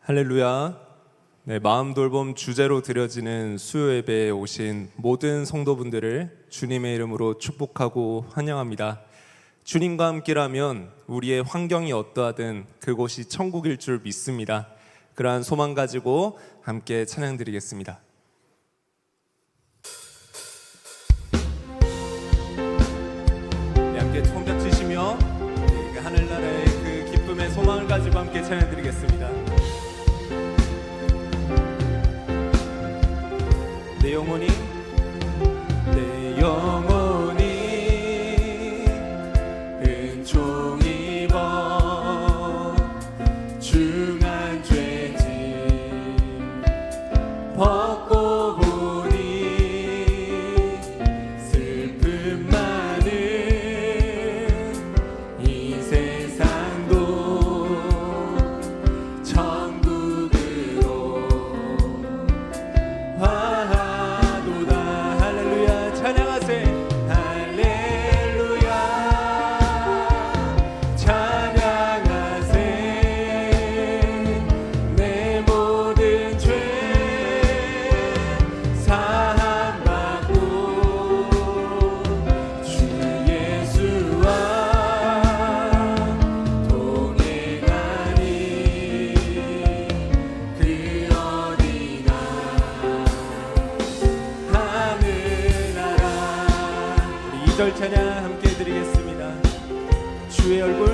할렐루야. 네, 마음 돌봄 주제로 드려지는 수요 예배에 오신 모든 성도분들을 주님의 이름으로 축복하고 환영합니다. 주님과 함께라면 우리의 환경이 어떠하든 그곳이 천국일 줄 믿습니다. 그러한 소망 가지고 함께 찬양 드리겠습니다. 네, 함께 손뼉 치시며 그 하늘나라의 그 기쁨의 소망을 가지고 함께 찬양 드리겠습니다. 내 영혼이 은총 입어 중한 죄짐 벗고 보니 슬픔 많은 이 세상도 천국으로 찬양 함께 드리겠습니다. 주의 얼굴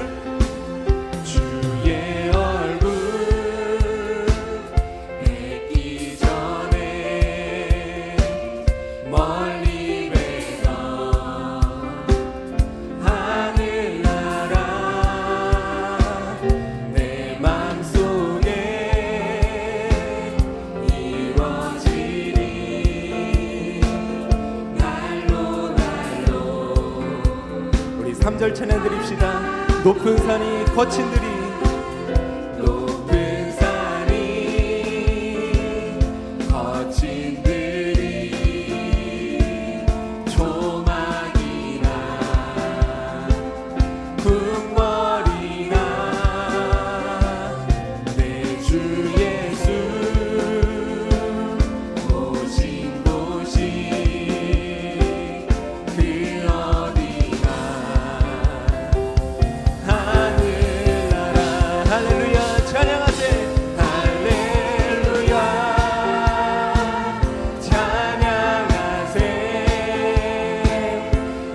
뵙기 전에 멀리 뵈던 하늘나라 내 맘속에 이루어지리 날로 3절 찬양 드립시다. 높은 산이 거친 들이 조막이나 궁궐이나 내 주 예수 오신 곳이 그 어디나 할렐루야 찬양하세 할렐루야 찬양하세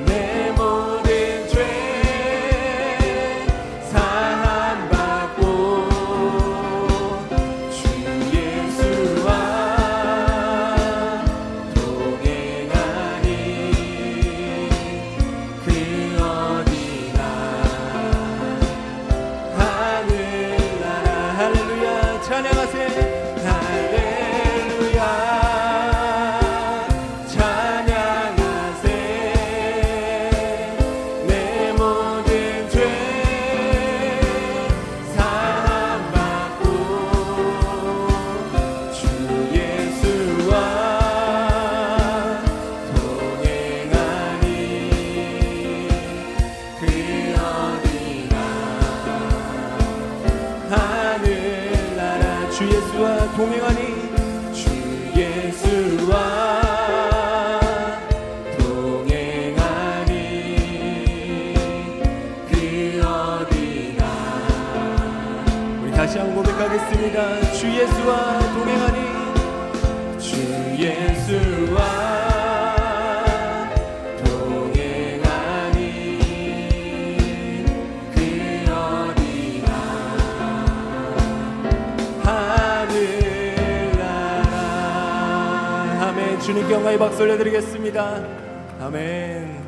내 모든 죄 사함받고 주 예수와 동행하니 그 어디나 할렐루야 찬양하세 할렐루야 찬양하세 내 모든 죄 사함받고 주 예수와 동행하니 그 어디나 하늘나라 주 예수와 동행하니 주 예수와 동행하니 그 어디나 우리 다시 한번 고백하겠습니다. 주 예수와 동행하니 주 예수와 주님께 영광의 박수 올려드리겠습니다. 아멘.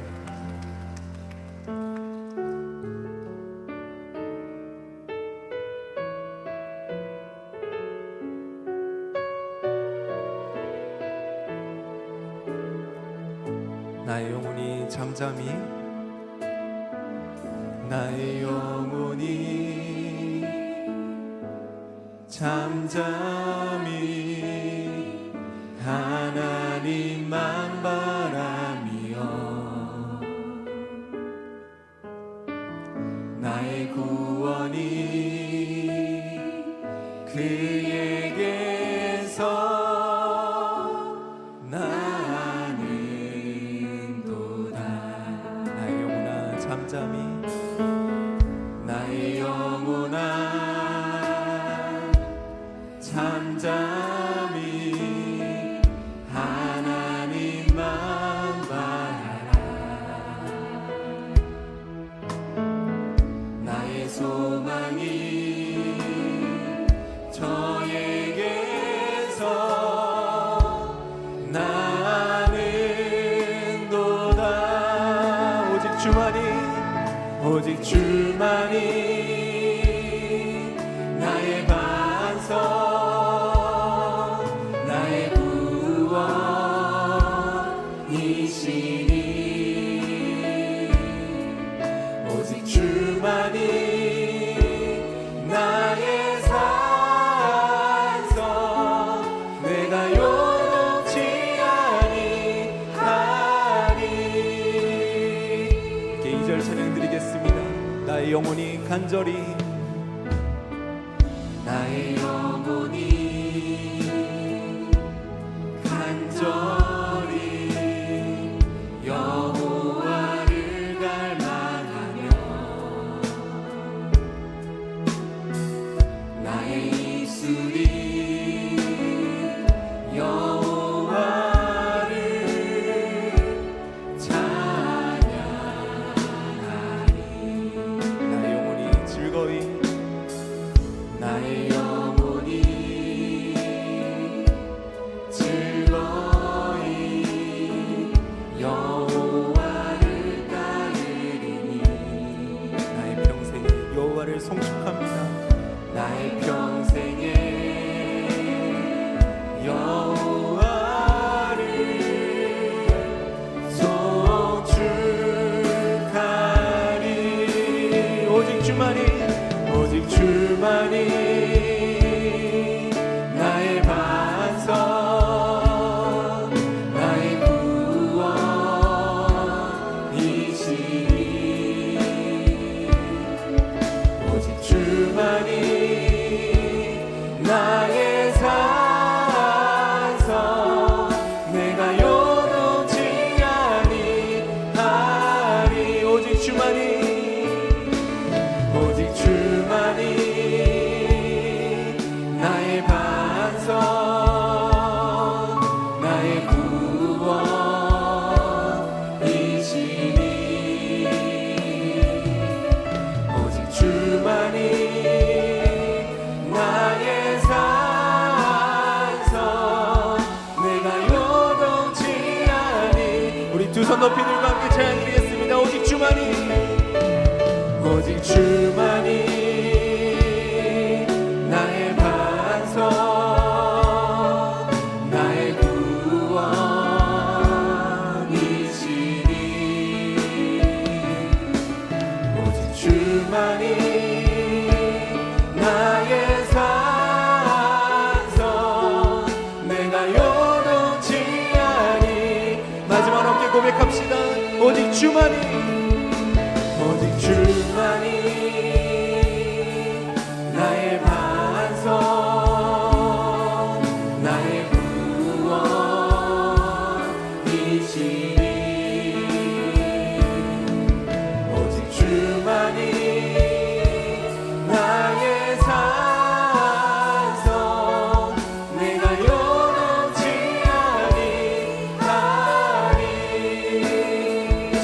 나의 영혼이 잠잠히 나의 영혼이 잠잠히 하나님만 바라며 나의 구원이 그에게서 나는 도다. 나의 영혼아 잠잠히, 나의 영혼아 잠잠히 하나님만 바라라. 나의 소망이 저에게서 나는 도다. 오직 주만이, 오직 주만이 나의 반석, 나의 구원이시니. 오직 주만이 나의 산성, 내가 요동치 아니하리. 2절 찬양 드리겠습니다. 나의 영혼이 간절히, 나의 영혼이 간절히 여호와를 갈망하며 나의 입술이 여호와를 찬양하리. 나의 영혼이 즐거이, 나의 영혼이 즐거이 여호와를 따르리니. 나의 평생에 여호와를 송축합니다. 나의 평생에 여호와를 송축하리. 오직 주만이, 오직 주만이 나의 반석, 나의 구원이시니. 오직 주만이 나의 산성, 내가 요동치 아니하리. 오직 주만이, 오직 주만이 나의 반석, 나의 구원이시니. 오직 주만이 나의 산성, 내가 요동치 아니. 우리 두 손 높이 들고 함께 찬양드리겠습니다. 오직 주만이, 오직 주만이 나의 반석, 나의 구원이시니. 오직 주만이 나의 산성, 내가 요동치 아니. 마지막으로 함께 고백합시다. 오직 주만이, 오직 주만이 나의 반석, 나의 구원이시니. 오직 주만이 나의 산성, 내가 요동치 아니하리.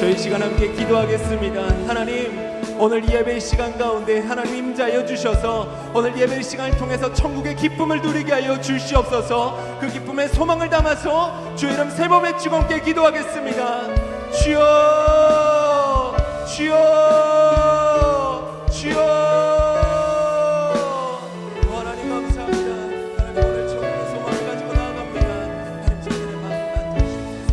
저희 시간 함께 기도하겠습니다. 하나님, 오늘 예배의 시간 가운데 하나님 임자여 주셔서 오늘 예배의 시간을 통해서 천국의 기쁨을 누리게 하여 주시옵소서. 그 기쁨의 소망을 담아서 주의 이름 세 번 외치고 함께 기도하겠습니다. 주여, 주여, 주여. 하나님 감사합니다. 하나님 오늘 천국의 소망을 가지고 나아갑니다. 하나님 저희들의 마음을 만져주시옵소서.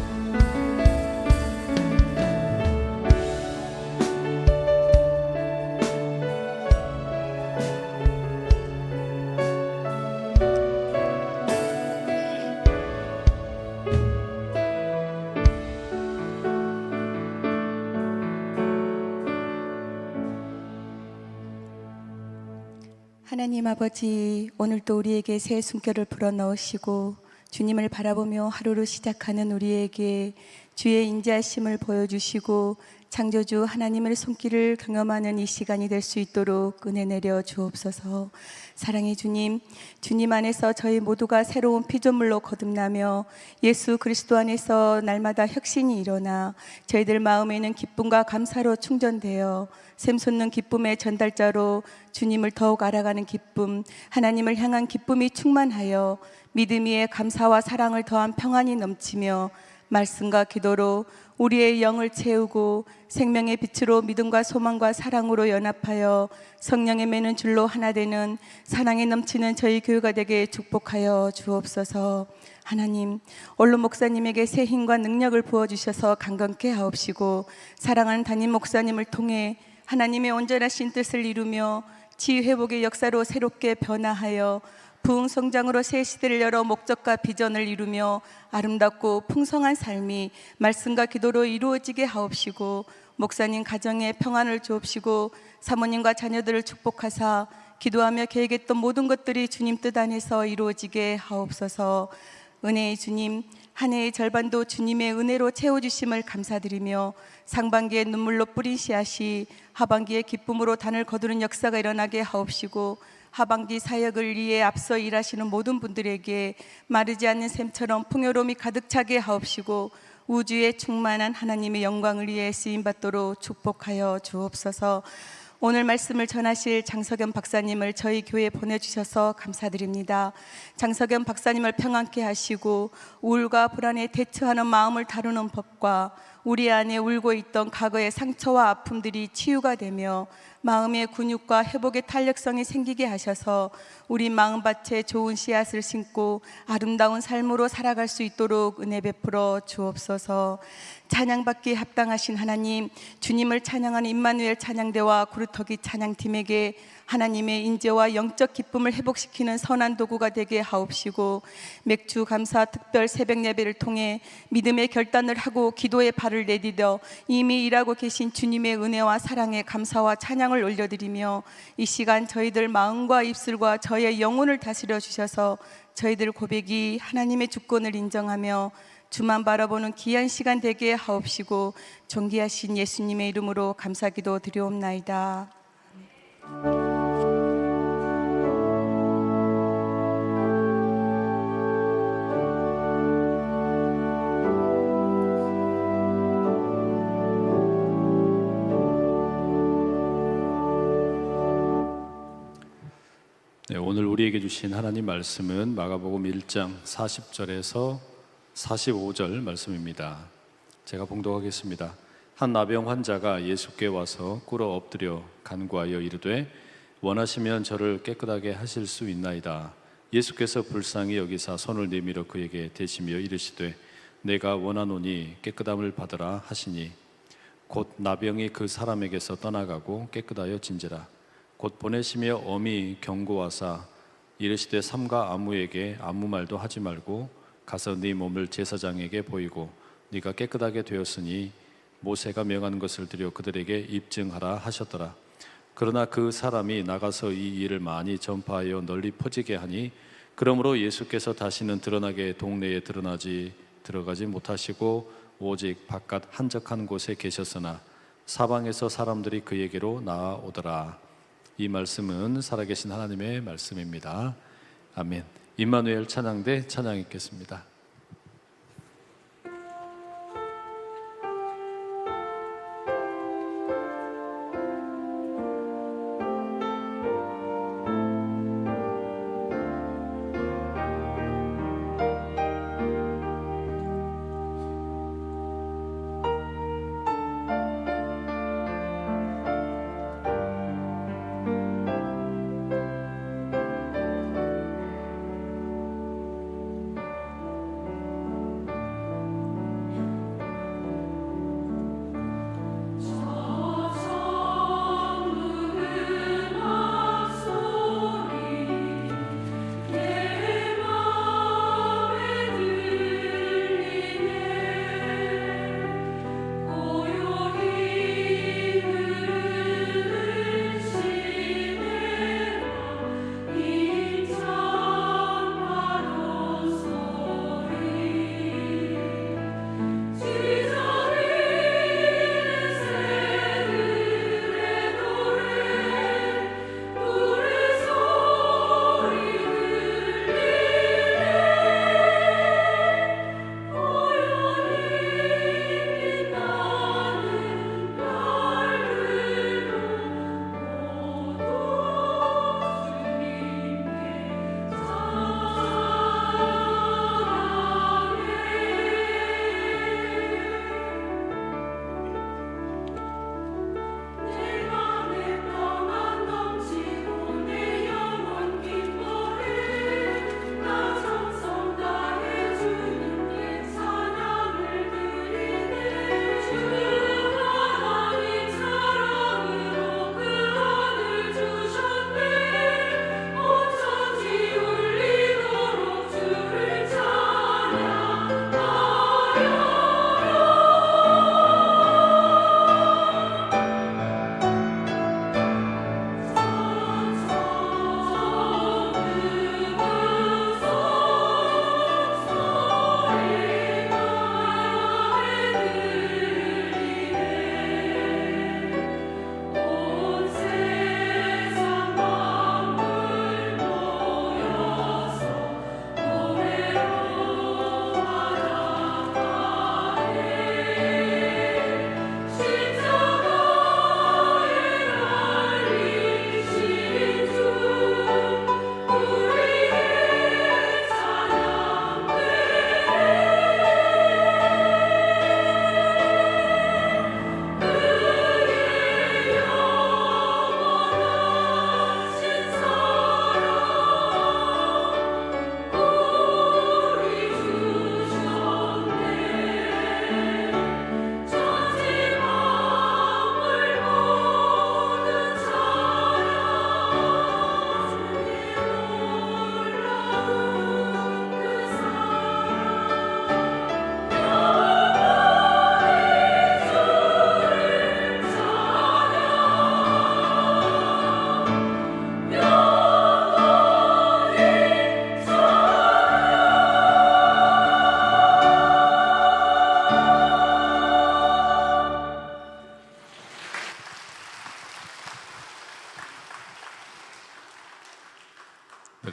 하나님 아버지, 오늘도 우리에게 새 숨결을 불어넣으시고 주님을 바라보며 하루를 시작하는 우리에게 주의 인자하심을 보여주시고 창조주 하나님의 손길을 경험하는 이 시간이 될 수 있도록 은혜 내려 주옵소서. 사랑의 주님, 주님 안에서 저희 모두가 새로운 피조물로 거듭나며 예수 그리스도 안에서 날마다 혁신이 일어나 저희들 마음에는 기쁨과 감사로 충전되어 샘솟는 기쁨의 전달자로 주님을 더욱 알아가는 기쁨, 하나님을 향한 기쁨이 충만하여 믿음 위에 감사와 사랑을 더한 평안이 넘치며 말씀과 기도로 우리의 영을 채우고 생명의 빛으로 믿음과 소망과 사랑으로 연합하여 성령의 매는 줄로 하나 되는 사랑이 넘치는 저희 교회가 되게 축복하여 주옵소서. 하나님, 원로 목사님에게 새 힘과 능력을 부어주셔서 강건케 하옵시고 사랑하는 담임 목사님을 통해 하나님의 온전하신 뜻을 이루며 치유회복의 역사로 새롭게 변화하여 부흥성장으로 새 시대를 열어 목적과 비전을 이루며 아름답고 풍성한 삶이 말씀과 기도로 이루어지게 하옵시고 목사님 가정에 평안을 주옵시고 사모님과 자녀들을 축복하사 기도하며 계획했던 모든 것들이 주님 뜻 안에서 이루어지게 하옵소서. 은혜의 주님, 한 해의 절반도 주님의 은혜로 채워주심을 감사드리며 상반기에 눈물로 뿌린 씨앗이 하반기에 기쁨으로 단을 거두는 역사가 일어나게 하옵시고 하반기 사역을 위해 앞서 일하시는 모든 분들에게 마르지 않는 샘처럼 풍요로움이 가득 차게 하옵시고 우주에 충만한 하나님의 영광을 위해 쓰임받도록 축복하여 주옵소서. 오늘 말씀을 전하실 장석연 박사님을 저희 교회에 보내주셔서 감사드립니다. 장석연 박사님을 평안케 하시고 우울과 불안에 대처하는 마음을 다루는 법과 우리 안에 울고 있던 과거의 상처와 아픔들이 치유가 되며 마음의 근육과 회복의 탄력성이 생기게 하셔서 우리 마음밭에 좋은 씨앗을 심고 아름다운 삶으로 살아갈 수 있도록 은혜 베풀어 주옵소서. 찬양받기에 합당하신 하나님, 주님을 찬양하는 임마누엘 찬양대와 구루터기 찬양팀에게 하나님의 인재와 영적 기쁨을 회복시키는 선한 도구가 되게 하옵시고 맥주 감사 특별 새벽 예배를 통해 믿음의 결단을 하고 기도의 발을 내디뎌 이미 일하고 계신 주님의 은혜와 사랑에 감사와 찬양을 올려드리며 이 시간 저희들 마음과 입술과 저의 영혼을 다스려 주셔서 저희들 고백이 하나님의 주권을 인정하며 주만 바라보는 귀한 시간 되게 하옵시고 존귀하신 예수님의 이름으로 감사기도 드리옵나이다. 네, 오늘 우리에게 주신 하나님 말씀은 마가복음 1장 40절에서 45절 말씀입니다. 제가 봉독하겠습니다. 한 나병 환자가 예수께 와서 꿇어 엎드려 간구하여 이르되 원하시면 저를 깨끗하게 하실 수 있나이다. 예수께서 불쌍히 여기사 손을 내밀어 그에게 대시며 이르시되 내가 원하노니 깨끗함을 받으라 하시니 곧 나병이 그 사람에게서 떠나가고 깨끗하여 진지라. 곧 보내시며 엄히 경고하사 이르시되 삼가 아무에게 아무 말도 하지 말고 가서 네 몸을 제사장에게 보이고 네가 깨끗하게 되었으니 모세가 명한 것을 들여 그들에게 입증하라 하셨더라. 그러나 그 사람이 나가서 이 일을 많이 전파하여 널리 퍼지게 하니 그러므로 예수께서 다시는 드러나게 동네에 들어가지 못하시고 오직 바깥 한적한 곳에 계셨으나 사방에서 사람들이 그에게로 나아오더라. 이 말씀은 살아계신 하나님의 말씀입니다. 아멘. 임마누엘 찬양대 찬양 읽겠습니다.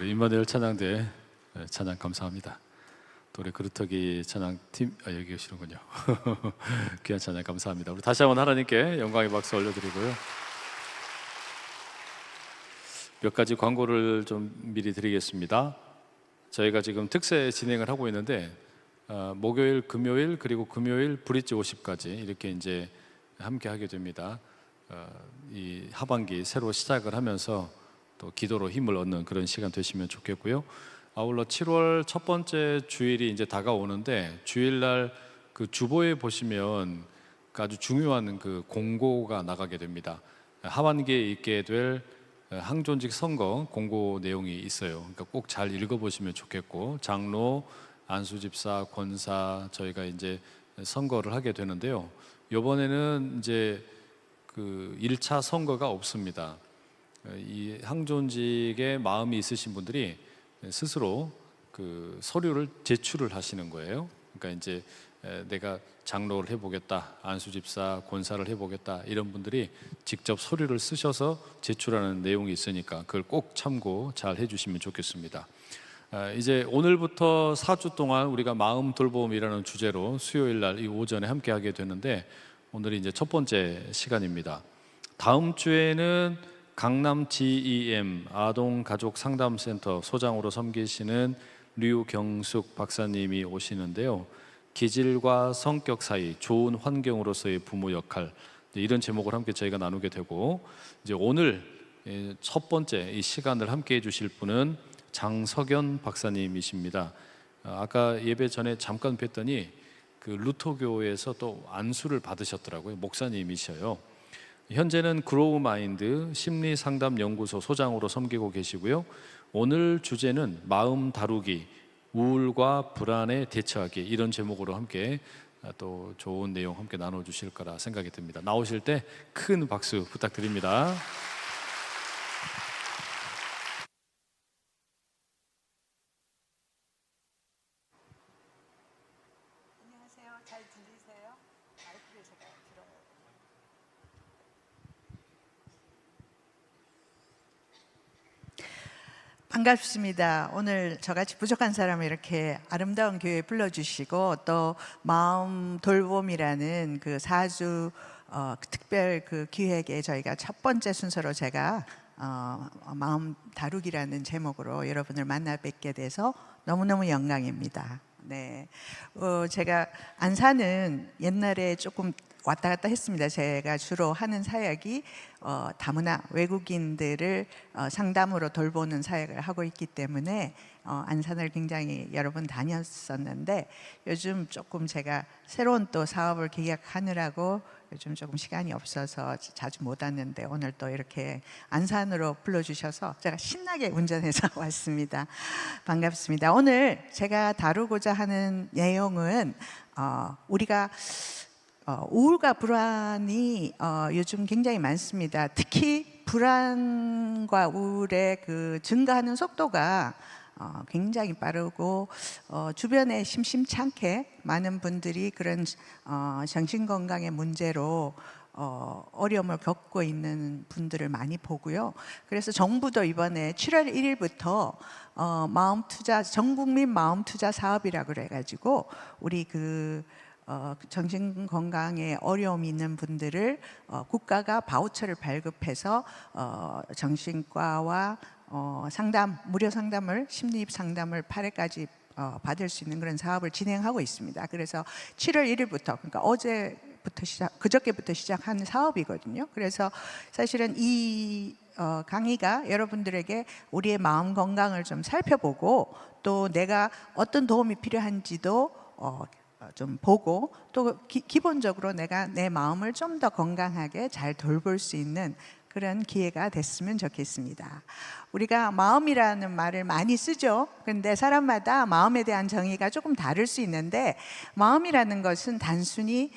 임마누엘 찬양대 찬양 감사합니다. 또 우리 그루터기 찬양팀 여기 계시는군요. 귀한 찬양 감사합니다. 우리 다시 한번 하나님께 영광의 박수 올려드리고요. 몇 가지 광고를 좀 미리 드리겠습니다. 저희가 지금 특세 진행을 하고 있는데 목요일, 금요일 그리고 금요일 브릿지 50까지 이렇게 이제 함께 하게 됩니다. 이 하반기 새로 시작을 하면서 또 기도로 힘을 얻는 그런 시간 되시면 좋겠고요. 아울러 7월 첫 번째 주일이 이제 다가오는데 주일날 그 주보에 보시면 아주 중요한 그 공고가 나가게 됩니다. 하반기에 있게 될 항존직 선거 공고 내용이 있어요. 그러니까 꼭 잘 읽어보시면 좋겠고, 장로, 안수집사, 권사 저희가 이제 선거를 하게 되는데요. 이번에는 이제 그 1차 선거가 없습니다. 이 항존직에 마음이 있으신 분들이 스스로 그 서류를 제출을 하시는 거예요. 그러니까 이제 내가 장로를 해보겠다, 안수집사, 권사를 해보겠다 이런 분들이 직접 서류를 쓰셔서 제출하는 내용이 있으니까 그걸 꼭 참고 잘 해주시면 좋겠습니다. 이제 오늘부터 4주 동안 우리가 마음 돌봄이라는 주제로 수요일 날 이 오전에 함께 하게 되는데 오늘이 이제 첫 번째 시간입니다. 다음 주에는 강남 GEM 아동가족상담센터 소장으로 섬기시는 류경숙 박사님이 오시는데요. 기질과 성격 사이 좋은 환경으로서의 부모 역할, 이런 제목을 함께 저희가 나누게 되고, 이제 오늘 첫 번째 이 시간을 함께 해주실 분은 장석연 박사님이십니다. 아까 예배 전에 잠깐 뵀더니 그 루터교에서 또 안수를 받으셨더라고요. 목사님이셔요. 현재는 그로우 마인드 심리상담연구소 소장으로 섬기고 계시고요. 오늘 주제는 마음 다루기, 우울과 불안에 대처하기, 이런 제목으로 함께 또 좋은 내용 함께 나눠주실 거라 생각이 듭니다. 나오실 때 큰 박수 부탁드립니다. 안녕하세요. 잘 들리세요? 마이크를 제가 들어요. 반갑습니다. 오늘 저같이 부족한 사람을 이렇게 아름다운 교회에 불러주시고 또 마음 돌봄이라는 그 4주 특별 그 기획에 저희가 첫 번째 순서로 제가 마음 다루기라는 제목으로 여러분을 만나 뵙게 돼서 너무너무 영광입니다. 네, 제가 안산은 옛날에 조금 왔다 갔다 했습니다. 제가 주로 하는 사역이 다문화 외국인들을 상담으로 돌보는 사역을 하고 있기 때문에 안산을 굉장히 여러 번 다녔었는데 요즘 조금 제가 새로운 또 사업을 계약하느라고 요즘 조금 시간이 없어서 자주 못 왔는데 오늘 또 이렇게 안산으로 불러주셔서 제가 신나게 운전해서 왔습니다. 반갑습니다. 오늘 제가 다루고자 하는 내용은 우리가 우울과 불안이 요즘 굉장히 많습니다. 특히 불안과 우울의 그 증가하는 속도가 굉장히 빠르고 주변에 심심찮게 많은 분들이 그런 정신건강의 문제로 어려움을 겪고 있는 분들을 많이 보고요. 그래서 정부도 이번에 7월 1일부터 마음투자 전국민 마음투자 사업이라고 그래가지고 우리 그 정신건강에 어려움이 있는 분들을 국가가 바우처를 발급해서 정신과와 상담, 무료 상담을 심리 상담을 8회까지 받을 수 있는 그런 사업을 진행하고 있습니다. 그래서 7월 1일부터 그러니까 그저께부터 시작한 사업이거든요. 그래서 사실은 이 강의가 여러분들에게 우리의 마음 건강을 좀 살펴보고 또 내가 어떤 도움이 필요한지도 좀 보고 또 기본적으로 내가 내 마음을 좀 더 건강하게 잘 돌볼 수 있는 그런 기회가 됐으면 좋겠습니다. 우리가 마음이라는 말을 많이 쓰죠. 근데 사람마다 마음에 대한 정의가 조금 다를 수 있는데 마음이라는 것은 단순히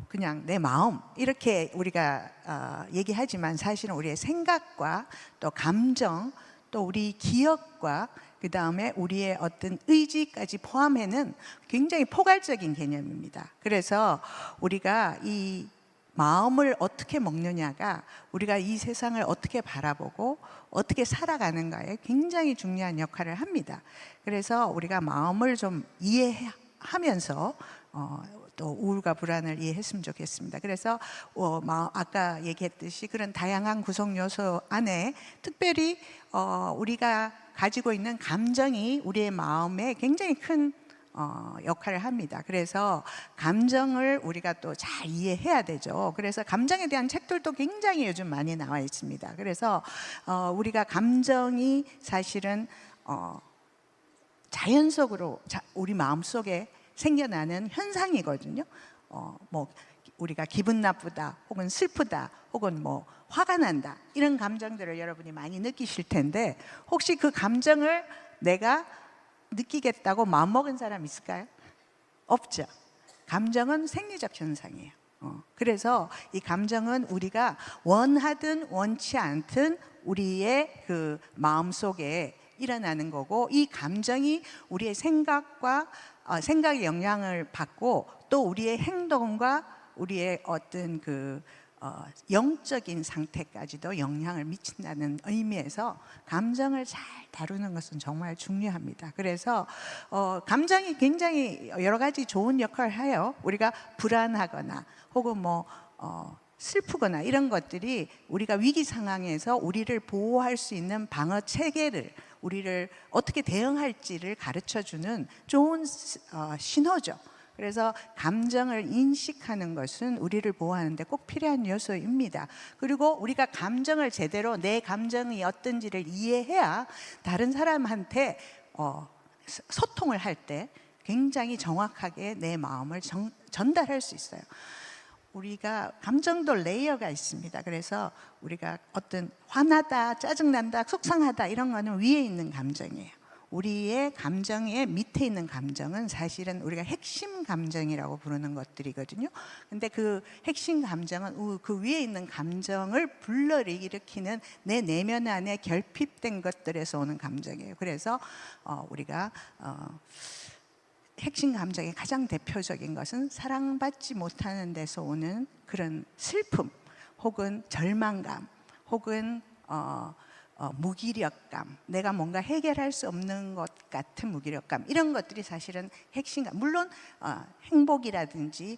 그냥 내 마음 이렇게 우리가 얘기하지만 사실은 우리의 생각과 또 감정 또 우리 기억과 그 다음에 우리의 어떤 의지까지 포함해는 굉장히 포괄적인 개념입니다. 그래서 우리가 이 마음을 어떻게 먹느냐가 우리가 이 세상을 어떻게 바라보고 어떻게 살아가는가에 굉장히 중요한 역할을 합니다. 그래서 우리가 마음을 좀 이해하면서 또 우울과 불안을 이해했으면 좋겠습니다. 그래서 아까 얘기했듯이 그런 다양한 구성 요소 안에 특별히 우리가 가지고 있는 감정이 우리의 마음에 굉장히 큰 역할을 합니다. 그래서 감정을 우리가 또 잘 이해해야 되죠. 그래서 감정에 대한 책들도 굉장히 요즘 많이 나와 있습니다. 그래서 우리가 감정이 사실은 자연 속으로 우리 마음속에 생겨나는 현상이거든요. 뭐 우리가 기분 나쁘다, 혹은 슬프다, 혹은 뭐 화가 난다, 이런 감정들을 여러분이 많이 느끼실 텐데, 혹시 그 감정을 내가 느끼겠다고 마음먹은 사람 있을까요? 없죠. 감정은 생리적 현상이에요. 그래서 이 감정은 우리가 원하든 원치 않든 우리의 그 마음속에 일어나는 거고, 이 감정이 우리의 생각에 영향을 받고 또 우리의 행동과 우리의 어떤 영적인 상태까지도 영향을 미친다는 의미에서 감정을 잘 다루는 것은 정말 중요합니다. 그래서 감정이 굉장히 여러 가지 좋은 역할을 해요. 우리가 불안하거나 혹은 슬프거나 이런 것들이 우리가 위기 상황에서 우리를 보호할 수 있는 방어 체계를, 우리를 어떻게 대응할지를 가르쳐주는 좋은 신호죠. 그래서 감정을 인식하는 것은 우리를 보호하는 데 꼭 필요한 요소입니다. 그리고 우리가 감정을 제대로, 내 감정이 어떤지를 이해해야 다른 사람한테 소통을 할 때 굉장히 정확하게 내 마음을 전달할 수 있어요. 우리가 감정도 레이어가 있습니다. 그래서 우리가 어떤 화나다, 짜증난다, 속상하다 이런 거는 위에 있는 감정이에요. 우리의 감정의 밑에 있는 감정은 사실은 우리가 핵심 감정이라고 부르는 것들이거든요. 근데 그 핵심 감정은 그 위에 있는 감정을 불러일으키는 내 내면 안에 결핍된 것들에서 오는 감정이에요. 그래서 우리가 핵심 감정의 가장 대표적인 것은 사랑받지 못하는 데서 오는 그런 슬픔, 혹은 절망감, 혹은 무기력감, 내가 뭔가 해결할 수 없는 것 같은 무기력감, 이런 것들이 사실은 핵심감. 물론 행복이라든지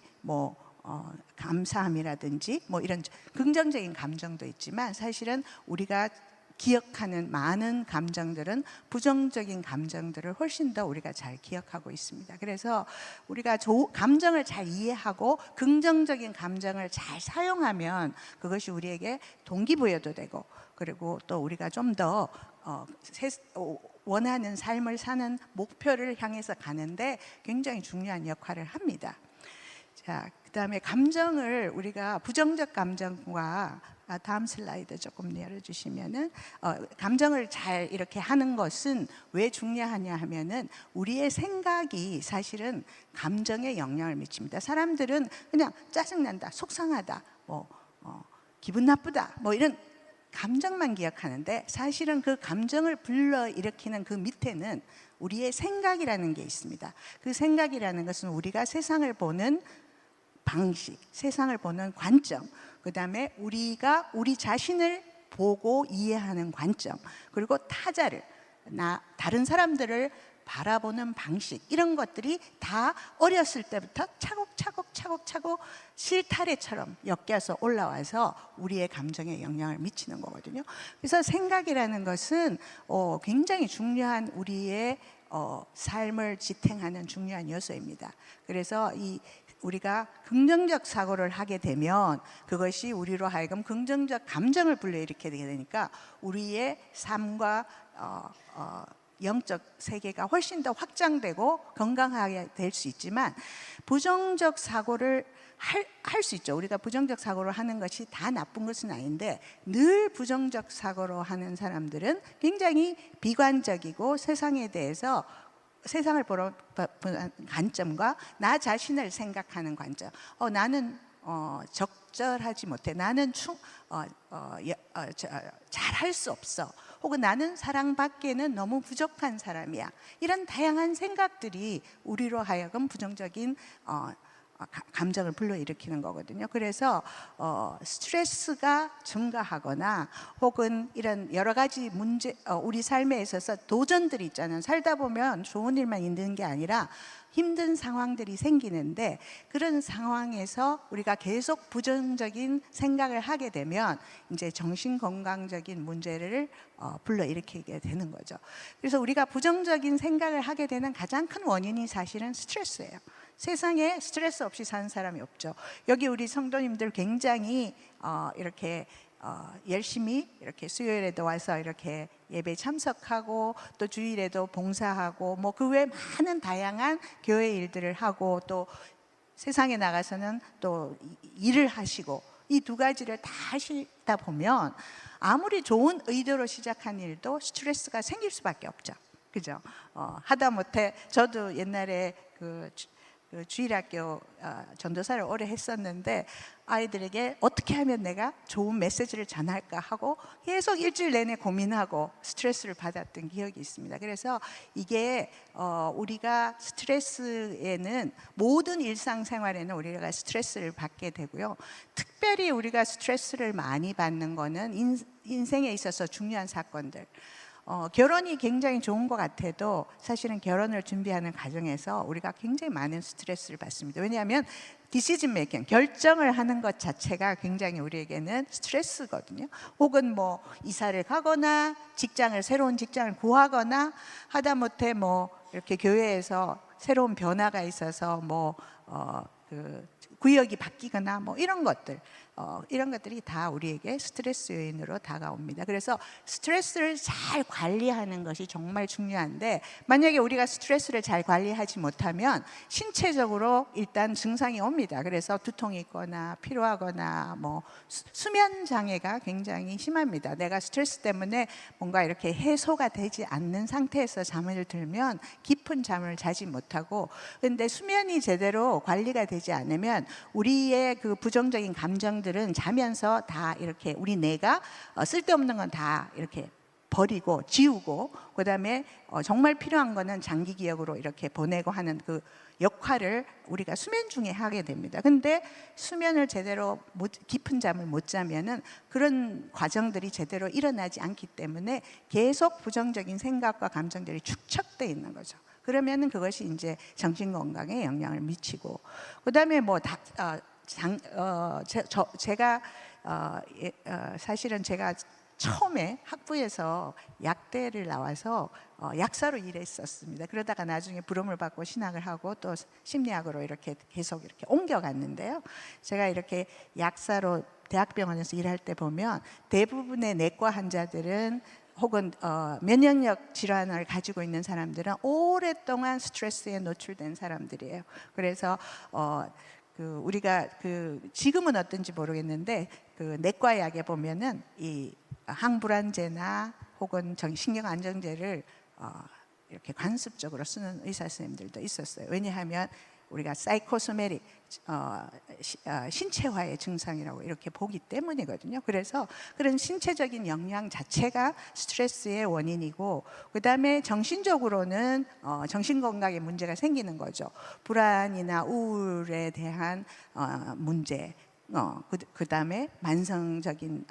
감사함이라든지 이런 긍정적인 감정도 있지만, 사실은 우리가 기억하는 많은 감정들은 부정적인 감정들을 훨씬 더 우리가 잘 기억하고 있습니다. 그래서 우리가 감정을 잘 이해하고 긍정적인 감정을 잘 사용하면 그것이 우리에게 동기부여도 되고, 그리고 또 우리가 좀 더 원하는 삶을 사는 목표를 향해서 가는데 굉장히 중요한 역할을 합니다. 자, 그다음에 감정을 우리가 부정적 감정과 다음 슬라이드 조금 열어주시면은 감정을 잘 이렇게 하는 것은 왜 중요하냐 하면은 우리의 생각이 사실은 감정에 영향을 미칩니다. 사람들은 그냥 짜증난다, 속상하다, 기분 나쁘다, 이런 감정만 기억하는데, 사실은 그 감정을 불러일으키는 그 밑에는 우리의 생각이라는 게 있습니다. 그 생각이라는 것은 우리가 세상을 보는 방식, 세상을 보는 관점, 그 다음에 우리가 우리 자신을 보고 이해하는 관점, 그리고 타자를, 다른 사람들을 바라보는 방식, 이런 것들이 다 어렸을 때부터 차곡차곡 실타래처럼 엮여서 올라와서 우리의 감정에 영향을 미치는 거거든요. 그래서 생각이라는 것은 굉장히 중요한 우리의 삶을 지탱하는 중요한 요소입니다. 그래서 우리가 긍정적 사고를 하게 되면 그것이 우리로 하여금 긍정적 감정을 불러일으키게 되니까 우리의 삶과 영적 세계가 훨씬 더 확장되고 건강하게 될 수 있지만, 부정적 사고를 할 수 있죠. 우리가 부정적 사고를 하는 것이 다 나쁜 것은 아닌데, 늘 부정적 사고로 하는 사람들은 굉장히 비관적이고 세상에 대해서, 세상을 보는 관점과 나 자신을 생각하는 관점, 나는 적절하지 못해, 나는 잘할 수 없어, 혹은 나는 사랑받기에는 너무 부족한 사람이야, 이런 다양한 생각들이 우리로 하여금 부정적인 감정을 불러일으키는 거거든요. 그래서 스트레스가 증가하거나 혹은 이런 여러 가지 문제, 우리 삶에 있어서 도전들이 있잖아요. 살다 보면 좋은 일만 있는 게 아니라 힘든 상황들이 생기는데, 그런 상황에서 우리가 계속 부정적인 생각을 하게 되면 이제 정신건강적인 문제를 불러일으키게 되는 거죠. 그래서 우리가 부정적인 생각을 하게 되는 가장 큰 원인이 사실은 스트레스예요. 세상에 스트레스 없이 사는 사람이 없죠. 여기 우리 성도님들 굉장히 이렇게 열심히 이렇게 수요일에도 와서 이렇게 예배 참석하고 또 주일에도 봉사하고 뭐 그 외에 많은 다양한 교회 일들을 하고 또 세상에 나가서는 또 일을 하시고, 이 두 가지를 다 하시다 보면 아무리 좋은 의도로 시작한 일도 스트레스가 생길 수밖에 없죠. 그죠? 하다못해 저도 옛날에 그 주일학교 전도사를 오래 했었는데, 아이들에게 어떻게 하면 내가 좋은 메시지를 전할까 하고 계속 일주일 내내 고민하고 스트레스를 받았던 기억이 있습니다. 그래서 이게 우리가 스트레스에는, 모든 일상생활에는 우리가 스트레스를 받게 되고요. 특별히 우리가 스트레스를 많이 받는 거는 인생에 있어서 중요한 사건들, 결혼이 굉장히 좋은 것 같아도 사실은 결혼을 준비하는 과정에서 우리가 굉장히 많은 스트레스를 받습니다. 왜냐하면 디시전 메이킹, 결정을 하는 것 자체가 굉장히 우리에게는 스트레스거든요. 혹은 뭐 이사를 가거나 새로운 직장을 구하거나, 하다못해 뭐 이렇게 교회에서 새로운 변화가 있어서 구역이 바뀌거나 뭐 이런 것들이 다 우리에게 스트레스 요인으로 다가옵니다. 그래서 스트레스를 잘 관리하는 것이 정말 중요한데, 만약에 우리가 스트레스를 잘 관리하지 못하면 신체적으로 일단 증상이 옵니다. 그래서 두통이 있거나 피로하거나 뭐 수면 장애가 굉장히 심합니다. 내가 스트레스 때문에 뭔가 이렇게 해소가 되지 않는 상태에서 잠을 들면 깊은 잠을 자지 못하고, 근데 수면이 제대로 관리가 되지 않으면 우리의 그 부정적인 감정들은 자면서 다 이렇게 우리 뇌가 쓸데없는 건 다 이렇게 버리고 지우고, 그다음에 정말 필요한 거는 장기 기억으로 이렇게 보내고 하는 그 역할을 우리가 수면 중에 하게 됩니다. 근데 수면을 제대로 깊은 잠을 못 자면은 그런 과정들이 제대로 일어나지 않기 때문에 계속 부정적인 생각과 감정들이 축적돼 있는 거죠. 그러면은 그것이 이제 정신 건강에 영향을 미치고, 그다음에 사실은 제가 처음에 학부에서 약대를 나와서 약사로 일했었습니다. 그러다가 나중에 부름을 받고 신학을 하고 또 심리학으로 이렇게 계속 이렇게 옮겨갔는데요. 제가 이렇게 약사로 대학병원에서 일할 때 보면 대부분의 내과 환자들은 혹은 면역력 질환을 가지고 있는 사람들은 오랫동안 스트레스에 노출된 사람들이에요. 그래서 우리가 지금은 어떤지 모르겠는데 내과 약에 보면은 이 항불안제나 혹은 신경안정제를 이렇게 관습적으로 쓰는 의사 선생님들도 있었어요. 왜냐하면 우리가 사이코소메릭 신체화의 증상이라고 이렇게 보기 때문이거든요. 그래서 그런 신체적인 영향 자체가 스트레스의 원인이고, 그다음에 정신적으로는 정신건강에 문제가 생기는 거죠. 불안이나 우울에 대한 문제, 그다음에 만성적인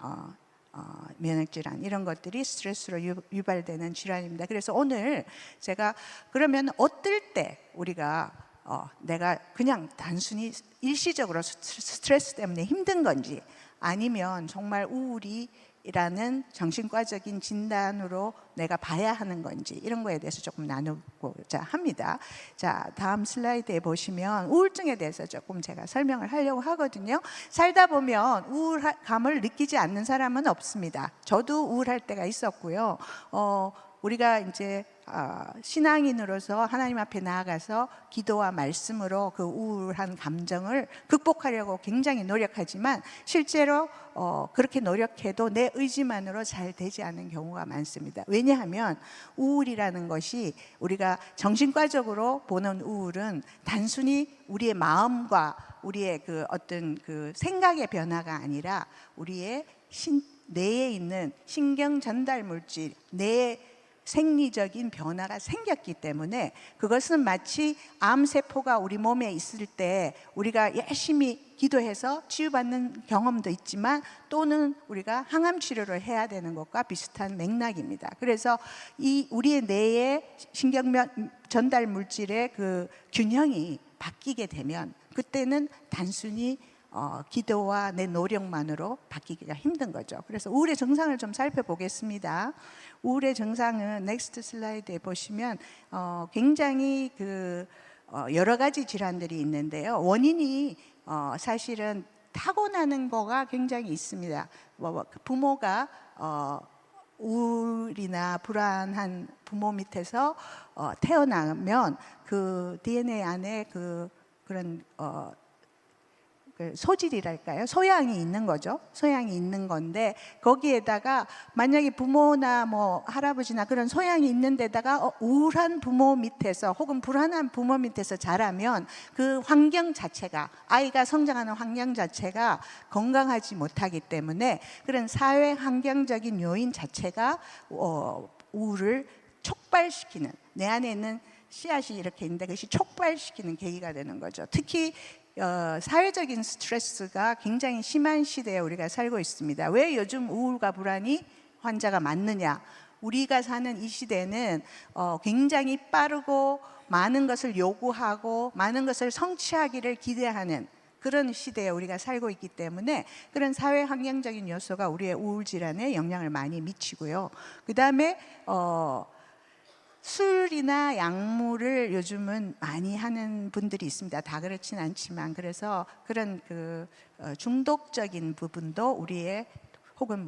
면역질환, 이런 것들이 스트레스로 유발되는 질환입니다. 그래서 오늘 제가 그러면 어떨 때 우리가 내가 그냥 단순히 일시적으로 스트레스 때문에 힘든 건지, 아니면 정말 우울이라는 정신과적인 진단으로 내가 봐야 하는 건지, 이런 거에 대해서 조금 나누고자 합니다. 자, 다음 슬라이드에 보시면 우울증에 대해서 조금 제가 설명을 하려고 하거든요. 살다 보면 우울감을 느끼지 않는 사람은 없습니다. 저도 우울할 때가 있었고요. 우리가 이제 신앙인으로서 하나님 앞에 나아가서 기도와 말씀으로 그 우울한 감정을 극복하려고 굉장히 노력하지만, 실제로 그렇게 노력해도 내 의지만으로 잘 되지 않는 경우가 많습니다. 왜냐하면 우울이라는 것이, 우리가 정신과적으로 보는 우울은 단순히 우리의 마음과 우리의 어떤 생각의 변화가 아니라 우리의 뇌에 있는 신경 전달 물질, 뇌의 생리적인 변화가 생겼기 때문에 그것은 마치 암세포가 우리 몸에 있을 때 우리가 열심히 기도해서 치유받는 경험도 있지만 또는 우리가 항암 치료를 해야 되는 것과 비슷한 맥락입니다. 그래서 이 우리의 뇌의 신경 전달 물질의 그 균형이 바뀌게 되면 그때는 단순히 기도와 내 노력만으로 바뀌기가 힘든 거죠. 그래서 우울의 증상을 좀 살펴보겠습니다. 우울의 증상은 넥스트 슬라이드에 보시면 굉장히 여러 가지 질환들이 있는데요. 원인이 사실은 타고나는 거가 굉장히 있습니다. 부모가 우울이나 불안한 부모 밑에서 태어나면 그 DNA 안에 그런 소질이랄까요? 소양이 있는 거죠. 소양이 있는 건데 거기에다가 만약에 부모나 뭐 할아버지나 그런 소양이 있는 데다가 우울한 부모 밑에서 혹은 불안한 부모 밑에서 자라면 그 환경 자체가 아이가 성장하는 환경 자체가 건강하지 못하기 때문에 그런 사회 환경적인 요인 자체가 우울을 촉발시키는 내 안에 있는 씨앗이 이렇게 있는데 그것이 촉발시키는 계기가 되는 거죠. 특히 사회적인 스트레스가 굉장히 심한 시대에 우리가 살고 있습니다. 왜 요즘 우울과 불안이 환자가 많느냐? 우리가 사는 이 시대는 굉장히 빠르고 많은 것을 요구하고 많은 것을 성취하기를 기대하는 그런 시대에 우리가 살고 있기 때문에 그런 사회 환경적인 요소가 우리의 우울 질환에 영향을 많이 미치고요. 그 다음에 술이나 약물을 요즘은 많이 하는 분들이 있습니다. 다 그렇진 않지만 그래서 그런 중독적인 부분도 우리의 혹은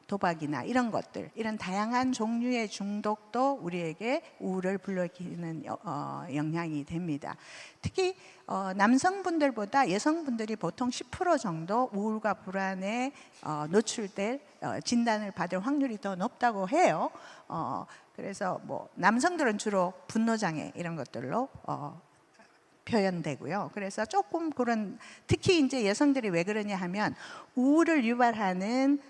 도박이나 이런 것들 이런 다양한 종류의 중독도 우리에게 우울을 불러일으키는 영향이 됩니다. 특히 남성분들보다 여성분들이 보통 10% 정도 우울과 불안에 노출될 진단을 받을 확률이 더 높다고 해요. 그래서 남성들은 주로 분노장애 이런 것들로 표현되고요. 그래서 조금 그런 특히 이제 여성들이 왜 그러냐 하면 우울을 유발하는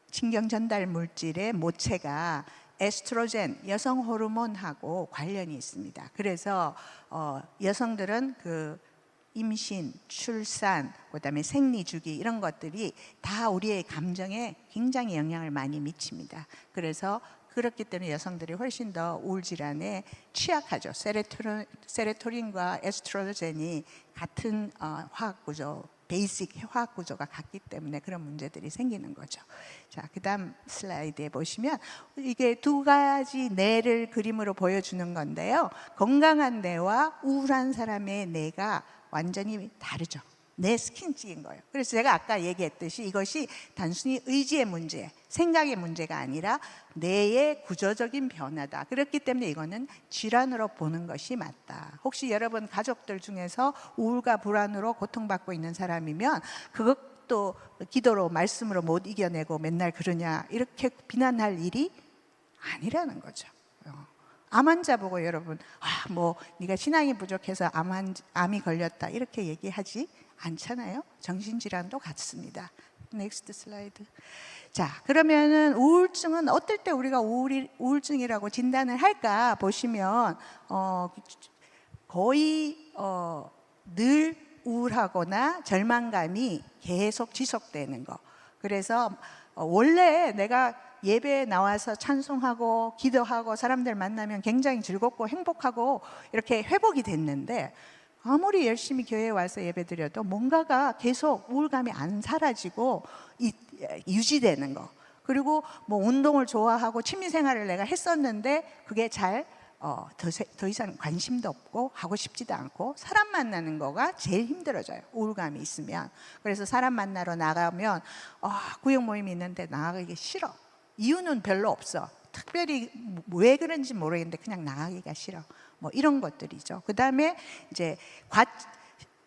신경 전달 물질의 모체가 에스트로겐 여성 호르몬하고 관련이 있습니다. 그래서 여성들은 임신, 출산, 그다음에 생리주기 이런 것들이 다 우리의 감정에 굉장히 영향을 많이 미칩니다. 그래서 그렇기 때문에 여성들이 훨씬 더 우울 질환에 취약하죠. 세로토닌과 에스트로겐이 같은 화학 구조, 베이직 화학 구조가 같기 때문에 그런 문제들이 생기는 거죠. 자, 그다음 슬라이드에 보시면 이게 두 가지 뇌를 그림으로 보여주는 건데요. 건강한 뇌와 우울한 사람의 뇌가 완전히 다르죠. 내 스킨찍인 거예요. 그래서 제가 아까 얘기했듯이 이것이 단순히 의지의 문제, 생각의 문제가 아니라 뇌의 구조적인 변화다. 그렇기 때문에 이거는 질환으로 보는 것이 맞다. 혹시 여러분 가족들 중에서 우울과 불안으로 고통받고 있는 사람이면 그것도 기도로 말씀으로 못 이겨내고 맨날 그러냐 이렇게 비난할 일이 아니라는 거죠. 암 환자 보고 여러분 네가 신앙이 부족해서 암이 걸렸다 이렇게 얘기하지 않잖아요. 정신질환도 같습니다. 넥스트 슬라이드. 자, 그러면은 우울증은 어떨 때 우리가 우울증이라고 진단을 할까 보시면 거의 늘 우울하거나 절망감이 계속 지속되는 거. 그래서 원래 내가 예배에 나와서 찬송하고 기도하고 사람들 만나면 굉장히 즐겁고 행복하고 이렇게 회복이 됐는데 아무리 열심히 교회에 와서 예배드려도 뭔가가 계속 우울감이 안 사라지고 유지되는 거. 그리고 운동을 좋아하고 취미생활을 내가 했었는데 그게 잘 더 이상 관심도 없고 하고 싶지도 않고 사람 만나는 거가 제일 힘들어져요. 우울감이 있으면. 그래서 사람 만나러 나가면 구역 모임이 있는데 나가기 싫어. 이유는 별로 없어. 특별히 왜 그런지 모르겠는데 그냥 나가기가 싫어. 이런 것들이죠. 그 다음에 이제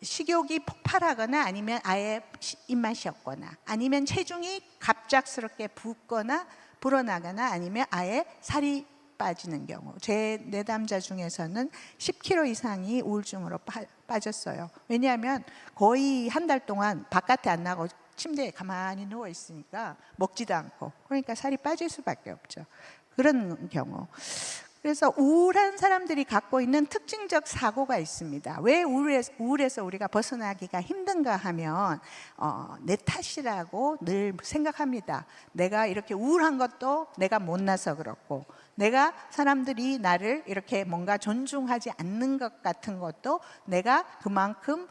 식욕이 폭발하거나 아니면 아예 입맛이 없거나 아니면 체중이 갑작스럽게 붓거나 불어나거나 아니면 아예 살이 빠지는 경우. 제 내담자 중에서는 10kg 이상이 우울증으로 빠졌어요. 왜냐하면 거의 한 달 동안 바깥에 안 나가고 침대에 가만히 누워 있으니까 먹지도 않고, 그러니까 살이 빠질 수밖에 없죠. 그런 경우. 그래서 우울한 사람들이 갖고 있는 특징적 사고가 있습니다. 왜 우울해서 우리가 벗어나기가 힘든가 하면 내 탓이라고 늘 생각합니다. 내가 이렇게 우울한 것도 내가 못나서 그렇고, 내가 사람들이 나를 이렇게 뭔가 존중하지 않는 것 같은 것도 내가 그만큼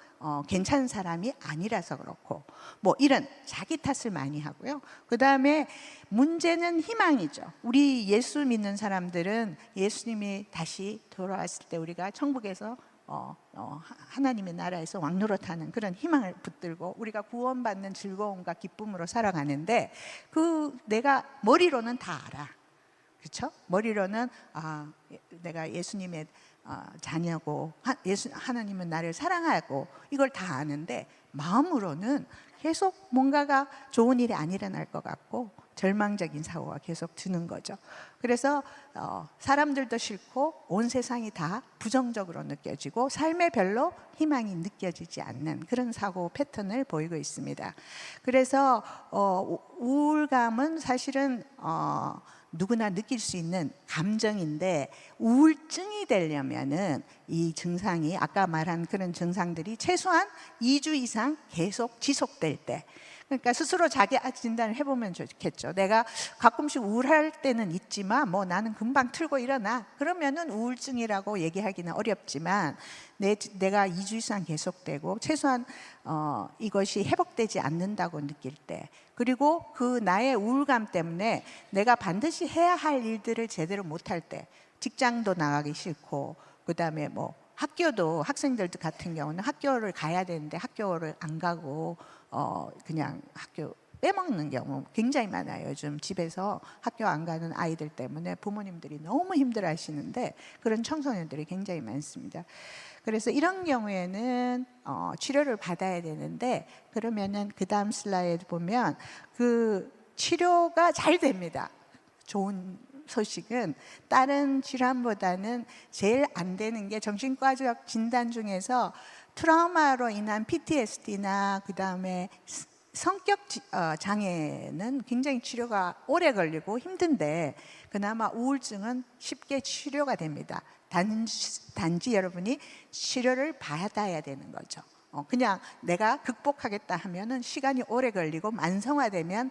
괜찮은 사람이 아니라서 그렇고, 뭐 이런 자기 탓을 많이 하고요. 그 다음에 문제는 희망이죠. 우리 예수 믿는 사람들은 예수님이 다시 돌아왔을 때 우리가 천국에서 하나님의 나라에서 왕노릇하는 그런 희망을 붙들고 우리가 구원받는 즐거움과 기쁨으로 살아가는데, 그 내가 머리로는 다 알아. 그렇죠? 머리로는 내가 예수님의 자녀고 하나님은 나를 사랑하고 이걸 다 아는데, 마음으로는 계속 뭔가가 좋은 일이 안 일어날 것 같고 절망적인 사고가 계속 드는 거죠. 그래서 사람들도 싫고 온 세상이 다 부정적으로 느껴지고 삶에 별로 희망이 느껴지지 않는 그런 사고 패턴을 보이고 있습니다. 그래서 우울감은 사실은 누구나 느낄 수 있는 감정인데, 우울증이 되려면은 이 증상이 아까 말한 그런 증상들이 최소한 2주 이상 계속 지속될 때, 그러니까 스스로 자기 진단을 해보면 좋겠죠. 내가 가끔씩 우울할 때는 있지만 뭐 나는 금방 틀고 일어나, 그러면은 우울증이라고 얘기하기는 어렵지만, 내가 2주 이상 계속되고 최소한 이것이 회복되지 않는다고 느낄 때, 그리고 그 나의 우울감 때문에 내가 반드시 해야 할 일들을 제대로 못할 때, 직장도 나가기 싫고, 그 다음에 뭐 학교도, 학생들 같은 경우는 학교를 가야 되는데 학교를 안 가고 그냥 학교 빼먹는 경우 굉장히 많아요. 요즘 집에서 학교 안 가는 아이들 때문에 부모님들이 너무 힘들어 하시는데, 그런 청소년들이 굉장히 많습니다. 그래서 이런 경우에는 치료를 받아야 되는데, 그러면은 그 다음 슬라이드 보면 그 치료가 잘 됩니다. 좋은 소식은 다른 질환보다는 제일 안 되는 게, 정신과적 진단 중에서 트라우마로 인한 PTSD나 그 다음에 성격 장애는 굉장히 치료가 오래 걸리고 힘든데, 그나마 우울증은 쉽게 치료가 됩니다. 단지 여러분이 치료를 받아야 되는 거죠. 그냥 내가 극복하겠다 하면은 시간이 오래 걸리고, 만성화되면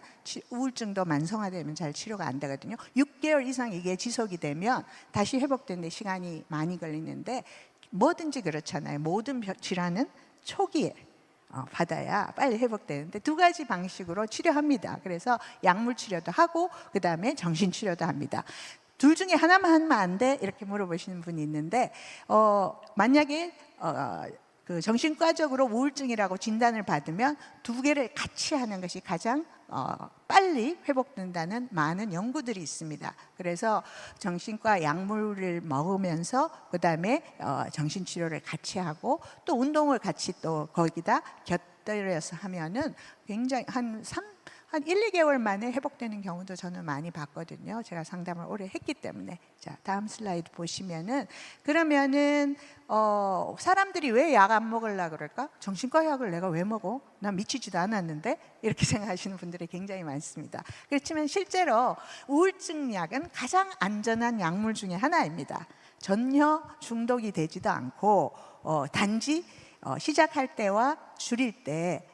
우울증도 만성화되면 잘 치료가 안 되거든요. 6개월 이상 이게 지속이 되면 다시 회복되는데 시간이 많이 걸리는데, 뭐든지 그렇잖아요. 모든 질환은 초기에 받아야 빨리 회복되는데, 두 가지 방식으로 치료합니다. 그래서 약물 치료도 하고 그 다음에 정신 치료도 합니다. 둘 중에 하나만 하면 안 돼? 이렇게 물어보시는 분이 있는데, 만약에 그 정신과적으로 우울증이라고 진단을 받으면 두 개를 같이 하는 것이 가장 빨리 회복된다는 많은 연구들이 있습니다. 그래서 정신과 약물을 먹으면서 그 다음에 정신치료를 같이 하고, 또 운동을 같이 또 거기다 곁들여서 하면은 굉장히 한 1, 2개월 만에 회복되는 경우도 저는 많이 봤거든요. 제가 상담을 오래 했기 때문에. 자, 다음 슬라이드 보시면은, 그러면은 사람들이 왜 약 안 먹으려고 그럴까? 정신과 약을 내가 왜 먹어? 난 미치지도 않았는데? 이렇게 생각하시는 분들이 굉장히 많습니다. 그렇지만 실제로 우울증 약은 가장 안전한 약물 중에 하나입니다. 전혀 중독이 되지도 않고, 단지 시작할 때와 줄일 때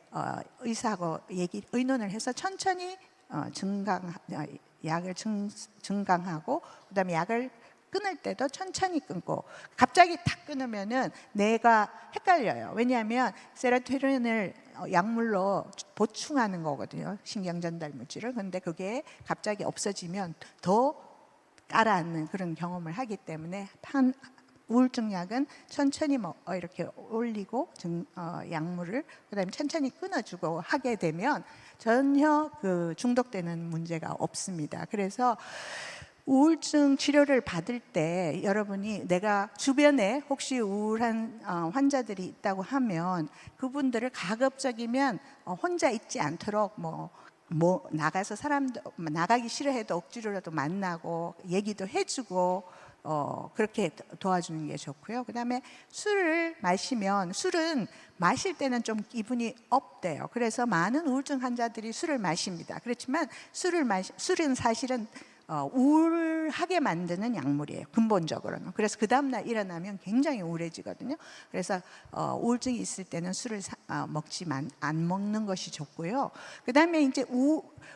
의사하고 의논을 해서 천천히 약을 증강하고, 그다음에 약을 끊을 때도 천천히 끊고, 갑자기 탁 끊으면은 내가 헷갈려요. 왜냐하면 세로토닌을 약물로 보충하는 거거든요, 신경 전달 물질을. 그런데 그게 갑자기 없어지면 더 깔아앉는 그런 경험을 하기 때문에, 우울증 약은 천천히 이렇게 올리고 약물을 그다음에 천천히 끊어주고 하게 되면 전혀 그 중독되는 문제가 없습니다. 그래서 우울증 치료를 받을 때 여러분이, 내가 주변에 혹시 우울한 환자들이 있다고 하면 그분들을 가급적이면 혼자 있지 않도록 나가서 나가기 싫어해도 억지로라도 만나고 얘기도 해주고, 그렇게 도와주는 게 좋고요. 그다음에 술을 마시면 술은 마실 때는 좀 기분이 업돼요. 그래서 많은 우울증 환자들이 술을 마십니다. 그렇지만 술은 사실은 우울하게 만드는 약물이에요. 근본적으로는. 그래서 그 다음날 일어나면 굉장히 우울해지거든요. 그래서 우울증이 있을 때는 술을 안 먹는 것이 좋고요. 그 다음에 이제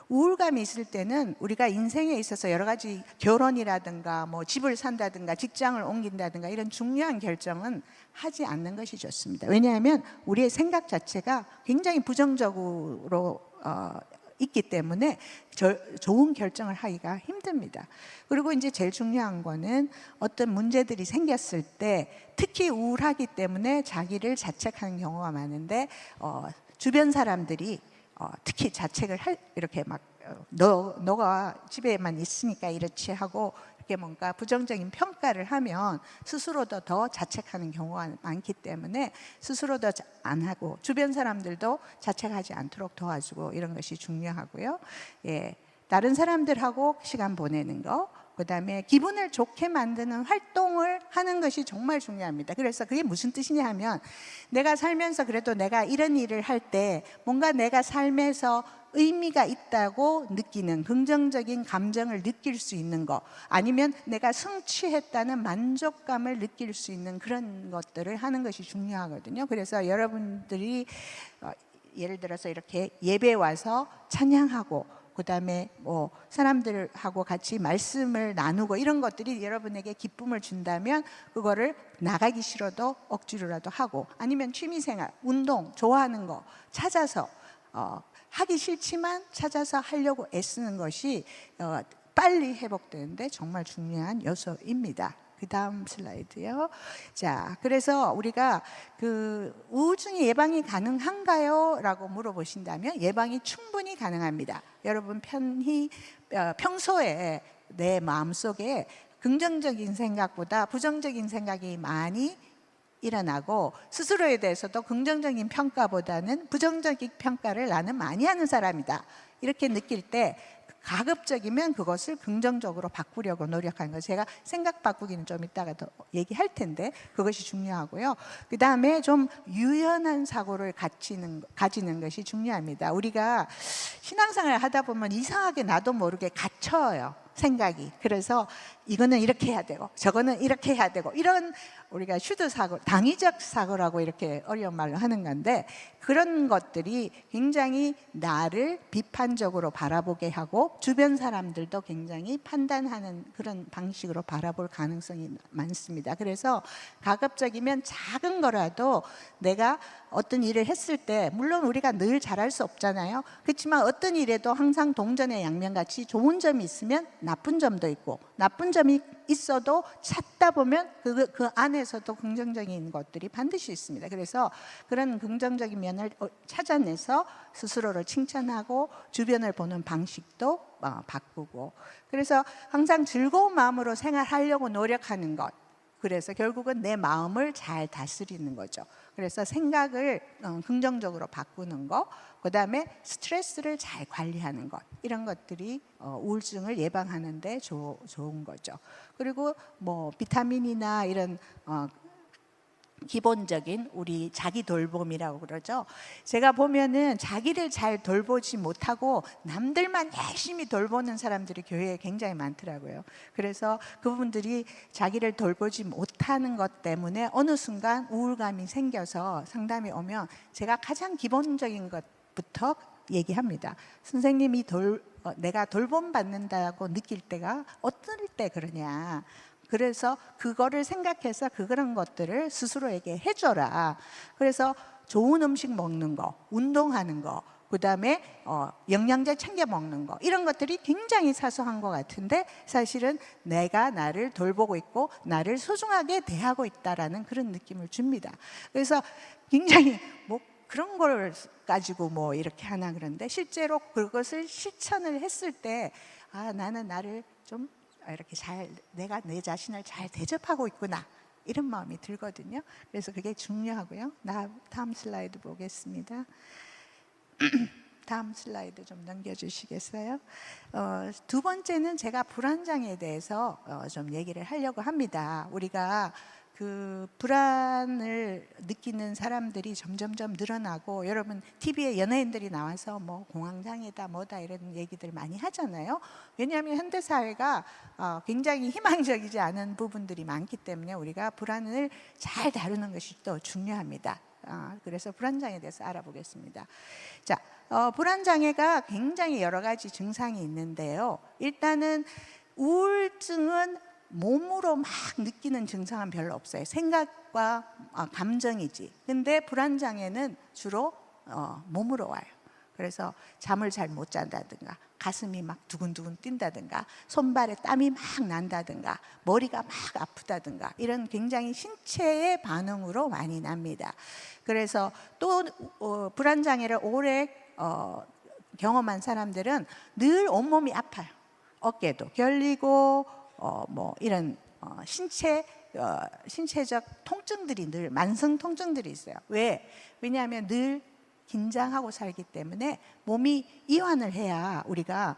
우울감이 있을 때는 우리가 인생에 있어서 여러 가지 결혼이라든가 뭐 집을 산다든가 직장을 옮긴다든가 이런 중요한 결정은 하지 않는 것이 좋습니다. 왜냐하면 우리의 생각 자체가 굉장히 부정적으로 있기 때문에 좋은 결정을 하기가 힘듭니다. 그리고 이제 제일 중요한 거는 어떤 문제들이 생겼을 때 특히 우울하기 때문에 자기를 자책하는 경우가 많은데 주변 사람들이 특히 자책을 이렇게 막 너가 집에만 있으니까 이렇지 하고 이렇게 뭔가 부정적인 평가를 하면 스스로도 더 자책하는 경우가 많기 때문에 스스로도 안 하고 주변 사람들도 자책하지 않도록 도와주고 이런 것이 중요하고요. 예, 다른 사람들하고 시간 보내는 거, 그다음에 기분을 좋게 만드는 활동을 하는 것이 정말 중요합니다. 그래서 그게 무슨 뜻이냐 하면 내가 살면서 그래도 내가 이런 일을 할 때 뭔가 내가 삶에서 의미가 있다고 느끼는 긍정적인 감정을 느낄 수 있는 거, 아니면 내가 성취했다는 만족감을 느낄 수 있는 그런 것들을 하는 것이 중요하거든요. 그래서 여러분들이 예를 들어서 이렇게 예배 와서 찬양하고 그다음에 뭐 사람들하고 같이 말씀을 나누고 이런 것들이 여러분에게 기쁨을 준다면 그거를 나가기 싫어도 억지로라도 하고, 아니면 취미생활, 운동, 좋아하는 거 찾아서 하기 싫지만 찾아서 하려고 애쓰는 것이 빨리 회복되는데 정말 중요한 요소입니다. 그 다음 슬라이드요. 자, 그래서 우리가 그 우울증이 예방이 가능한가요? 라고 물어보신다면 예방이 충분히 가능합니다. 여러분 평소에 내 마음속에 긍정적인 생각보다 부정적인 생각이 많이 일어나고 스스로에 대해서도 긍정적인 평가보다는 부정적인 평가를 나는 많이 하는 사람이다, 이렇게 느낄 때 가급적이면 그것을 긍정적으로 바꾸려고 노력하는 거. 제가 생각 바꾸기는 좀 이따가 더 얘기할 텐데 그것이 중요하고요. 그 다음에 좀 유연한 사고를 가지는 것이 중요합니다. 우리가 신앙생활을 하다 보면 이상하게 나도 모르게 갇혀요, 생각이. 그래서 이거는 이렇게 해야 되고 저거는 이렇게 해야 되고, 이런 우리가 슈드 사고, 당위적 사고라고 이렇게 어려운 말로 하는 건데, 그런 것들이 굉장히 나를 비판적으로 바라보게 하고 주변 사람들도 굉장히 판단하는 그런 방식으로 바라볼 가능성이 많습니다. 그래서 가급적이면 작은 거라도 내가 어떤 일을 했을 때, 물론 우리가 늘 잘할 수 없잖아요. 그렇지만 어떤 일에도 항상 동전의 양면같이 좋은 점이 있으면 나쁜 점도 있고, 나쁜 점이 있어도 찾다 보면 그 안에서도 긍정적인 것들이 반드시 있습니다. 그래서 그런 긍정적인 면을 찾아내서 스스로를 칭찬하고 주변을 보는 방식도 바꾸고, 그래서 항상 즐거운 마음으로 생활하려고 노력하는 것, 그래서 결국은 내 마음을 잘 다스리는 거죠. 그래서 생각을 긍정적으로 바꾸는 거, 그 다음에 스트레스를 잘 관리하는 것, 이런 것들이 우울증을 예방하는 데 좋은 거죠. 그리고 뭐 비타민이나 이런 기본적인 우리 자기 돌봄이라고 그러죠. 제가 보면은 자기를 잘 돌보지 못하고 남들만 열심히 돌보는 사람들이 교회에 굉장히 많더라고요. 그래서 그분들이 자기를 돌보지 못하는 것 때문에 어느 순간 우울감이 생겨서 상담이 오면 제가 가장 기본적인 것부터 얘기합니다. 선생님이 내가 돌봄받는다고 느낄 때가 어떨 때 그러냐, 그래서 그거를 생각해서 그런 것들을 스스로에게 해줘라. 그래서 좋은 음식 먹는 거, 운동하는 거, 그 다음에 영양제 챙겨 먹는 거, 이런 것들이 굉장히 사소한 것 같은데 사실은 내가 나를 돌보고 있고 나를 소중하게 대하고 있다라는 그런 느낌을 줍니다. 그래서 굉장히 뭐 그런 걸 가지고 뭐 이렇게 하나 그런데, 실제로 그것을 실천을 했을 때 나는 나를 좀 이렇게 내가 내 자신을 잘 대접하고 있구나, 이런 마음이 들거든요. 그래서 그게 중요하고요. 다음 슬라이드 보겠습니다. 다음 슬라이드 좀 넘겨주시겠어요? 두 번째는 제가 불안장애에 대해서 좀 얘기를 하려고 합니다. 우리가 그 불안을 느끼는 사람들이 점점점 늘어나고, 여러분 TV에 연예인들이 나와서 뭐 공황장애다 뭐다 이런 얘기들 많이 하잖아요. 왜냐하면 현대 사회가 굉장히 희망적이지 않은 부분들이 많기 때문에 우리가 불안을 잘 다루는 것이 또 중요합니다. 그래서 불안장애에 대해서 알아보겠습니다. 자, 불안장애가 굉장히 여러 가지 증상이 있는데요. 일단은 우울증은 몸으로 막 느끼는 증상은 별로 없어요. 생각과 감정이지. 근데 불안장애는 주로 몸으로 와요. 그래서 잠을 잘 못 잔다든가, 가슴이 막 두근두근 뛴다든가, 손발에 땀이 막 난다든가, 머리가 막 아프다든가, 이런 굉장히 신체의 반응으로 많이 납니다. 그래서 또 불안장애를 오래 경험한 사람들은 늘 온몸이 아파요. 어깨도 결리고 뭐 이런 신체적 통증들이 늘 만성 통증들이 있어요. 왜냐하면 늘 긴장하고 살기 때문에 몸이 이완을 해야 우리가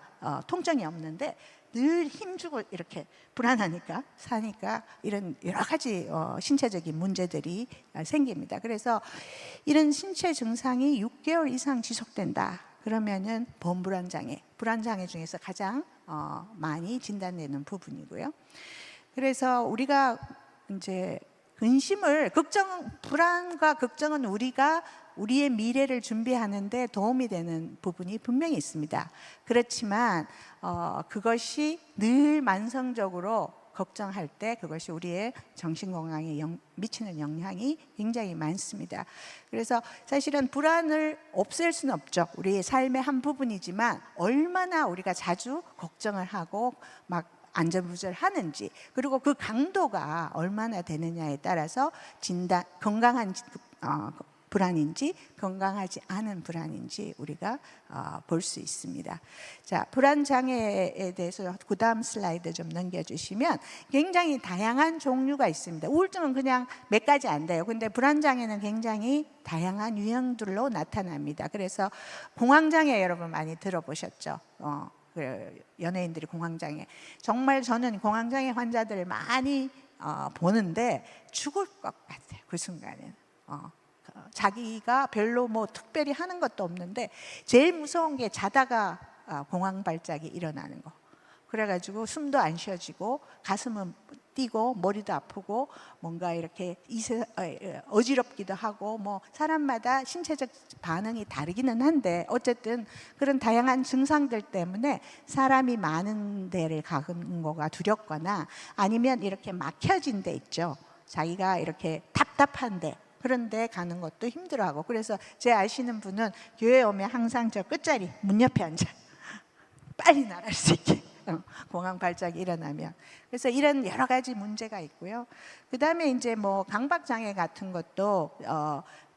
통증이 없는데, 늘 힘주고 이렇게 불안하니까 사니까 이런 여러 가지 신체적인 문제들이 생깁니다. 그래서 이런 신체 증상이 6개월 이상 지속된다 그러면은 범불안장애, 불안장애 중에서 가장 많이 진단되는 부분이고요. 그래서 우리가 이제 불안과 걱정은 우리의 미래를 준비하는데 도움이 되는 부분이 분명히 있습니다. 그렇지만 그것이 늘 만성적으로 걱정할 때 그것이 우리의 정신건강에 미치는 영향이 굉장히 많습니다. 그래서 사실은 불안을 없앨 수는 없죠. 우리의 삶의 한 부분이지만 얼마나 우리가 자주 걱정을 하고 막 안절부절하는지, 그리고 그 강도가 얼마나 되느냐에 따라서 건강한 불안인지 건강하지 않은 불안인지 우리가 볼 수 있습니다. 자, 불안장애에 대해서 그 다음 슬라이드 좀 넘겨주시면 굉장히 다양한 종류가 있습니다. 우울증은 그냥 몇 가지 안 돼요. 근데 불안장애는 굉장히 다양한 유형들로 나타납니다. 그래서 공황장애 여러분 많이 들어보셨죠? 연예인들이 공황장애, 정말 저는 공황장애 환자들을 많이 보는데 죽을 것 같아요. 그 순간에는 자기가 별로 뭐 특별히 하는 것도 없는데 제일 무서운 게 자다가 공황 발작이 일어나는 거. 그래가지고 숨도 안 쉬어지고 가슴은 뛰고 머리도 아프고 뭔가 이렇게 어지럽기도 하고, 뭐 사람마다 신체적 반응이 다르기는 한데 어쨌든 그런 다양한 증상들 때문에 사람이 많은 데를 가는 거가 두렵거나, 아니면 이렇게 막혀진 데 있죠. 자기가 이렇게 답답한데 그런데 가는 것도 힘들어하고. 그래서 제 아시는 분은 교회 오면 항상 저 끝자리 문 옆에 앉아 빨리 나갈 수 있게, 공황 발작이 일어나면. 그래서 이런 여러 가지 문제가 있고요. 그 다음에 이제 뭐 강박장애 같은 것도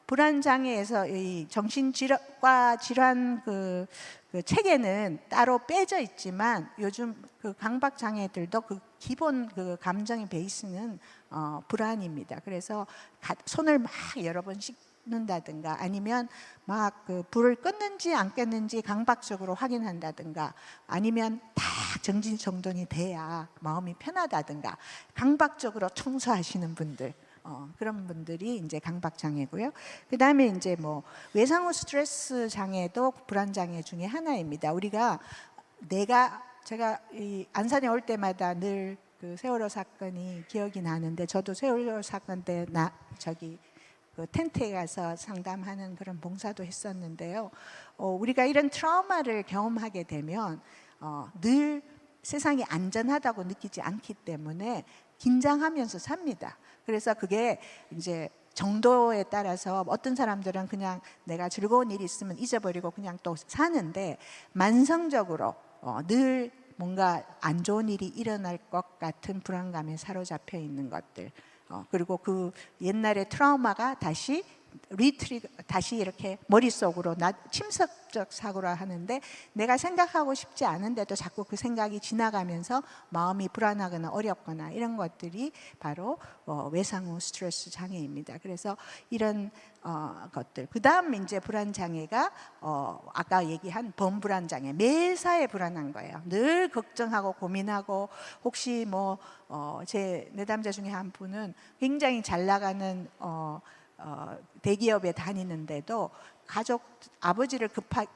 불안장애에서 이 정신과 질환 그 책에는 따로 빼져 있지만, 요즘 그 강박장애들도 그 기본 그 감정의 베이스는 불안입니다. 그래서 손을 막 여러 번 씻는다든가, 아니면 막 그 불을 껐는지 안 껐는지 강박적으로 확인한다든가, 아니면 다 정신정돈이 돼야 마음이 편하다든가, 강박적으로 청소하시는 분들, 그런 분들이 이제 강박장애고요. 그 다음에 이제 뭐 외상후 스트레스 장애도 불안장애 중에 하나입니다. 제가 이 안산에 올 때마다 늘 그 세월호 사건이 기억이 나는데, 저도 세월호 사건 때 그 텐트에 가서 상담하는 그런 봉사도 했었는데요. 우리가 이런 트라우마를 경험하게 되면 늘 세상이 안전하다고 느끼지 않기 때문에 긴장하면서 삽니다. 그래서 그게 이제 정도에 따라서 어떤 사람들은 그냥 내가 즐거운 일이 있으면 잊어버리고 그냥 또 사는데, 만성적으로 늘 뭔가 안 좋은 일이 일어날 것 같은 불안감에 사로잡혀 있는 것들, 그리고 그 옛날의 트라우마가 다시 리트리 다시 이렇게 머릿속으로 침습적 사고라 하는데 내가 생각하고 싶지 않은데도 자꾸 그 생각이 지나가면서 마음이 불안하거나 어렵거나 이런 것들이 바로 외상 후 스트레스 장애입니다. 그래서 이런 것들. 그다음 이제 불안 장애가 아까 얘기한 범불안 장애. 매사에 불안한 거예요. 늘 걱정하고 고민하고 혹시 제 내담자 중에 한 분은 굉장히 잘 나가는 대기업에 다니는데도 아버지를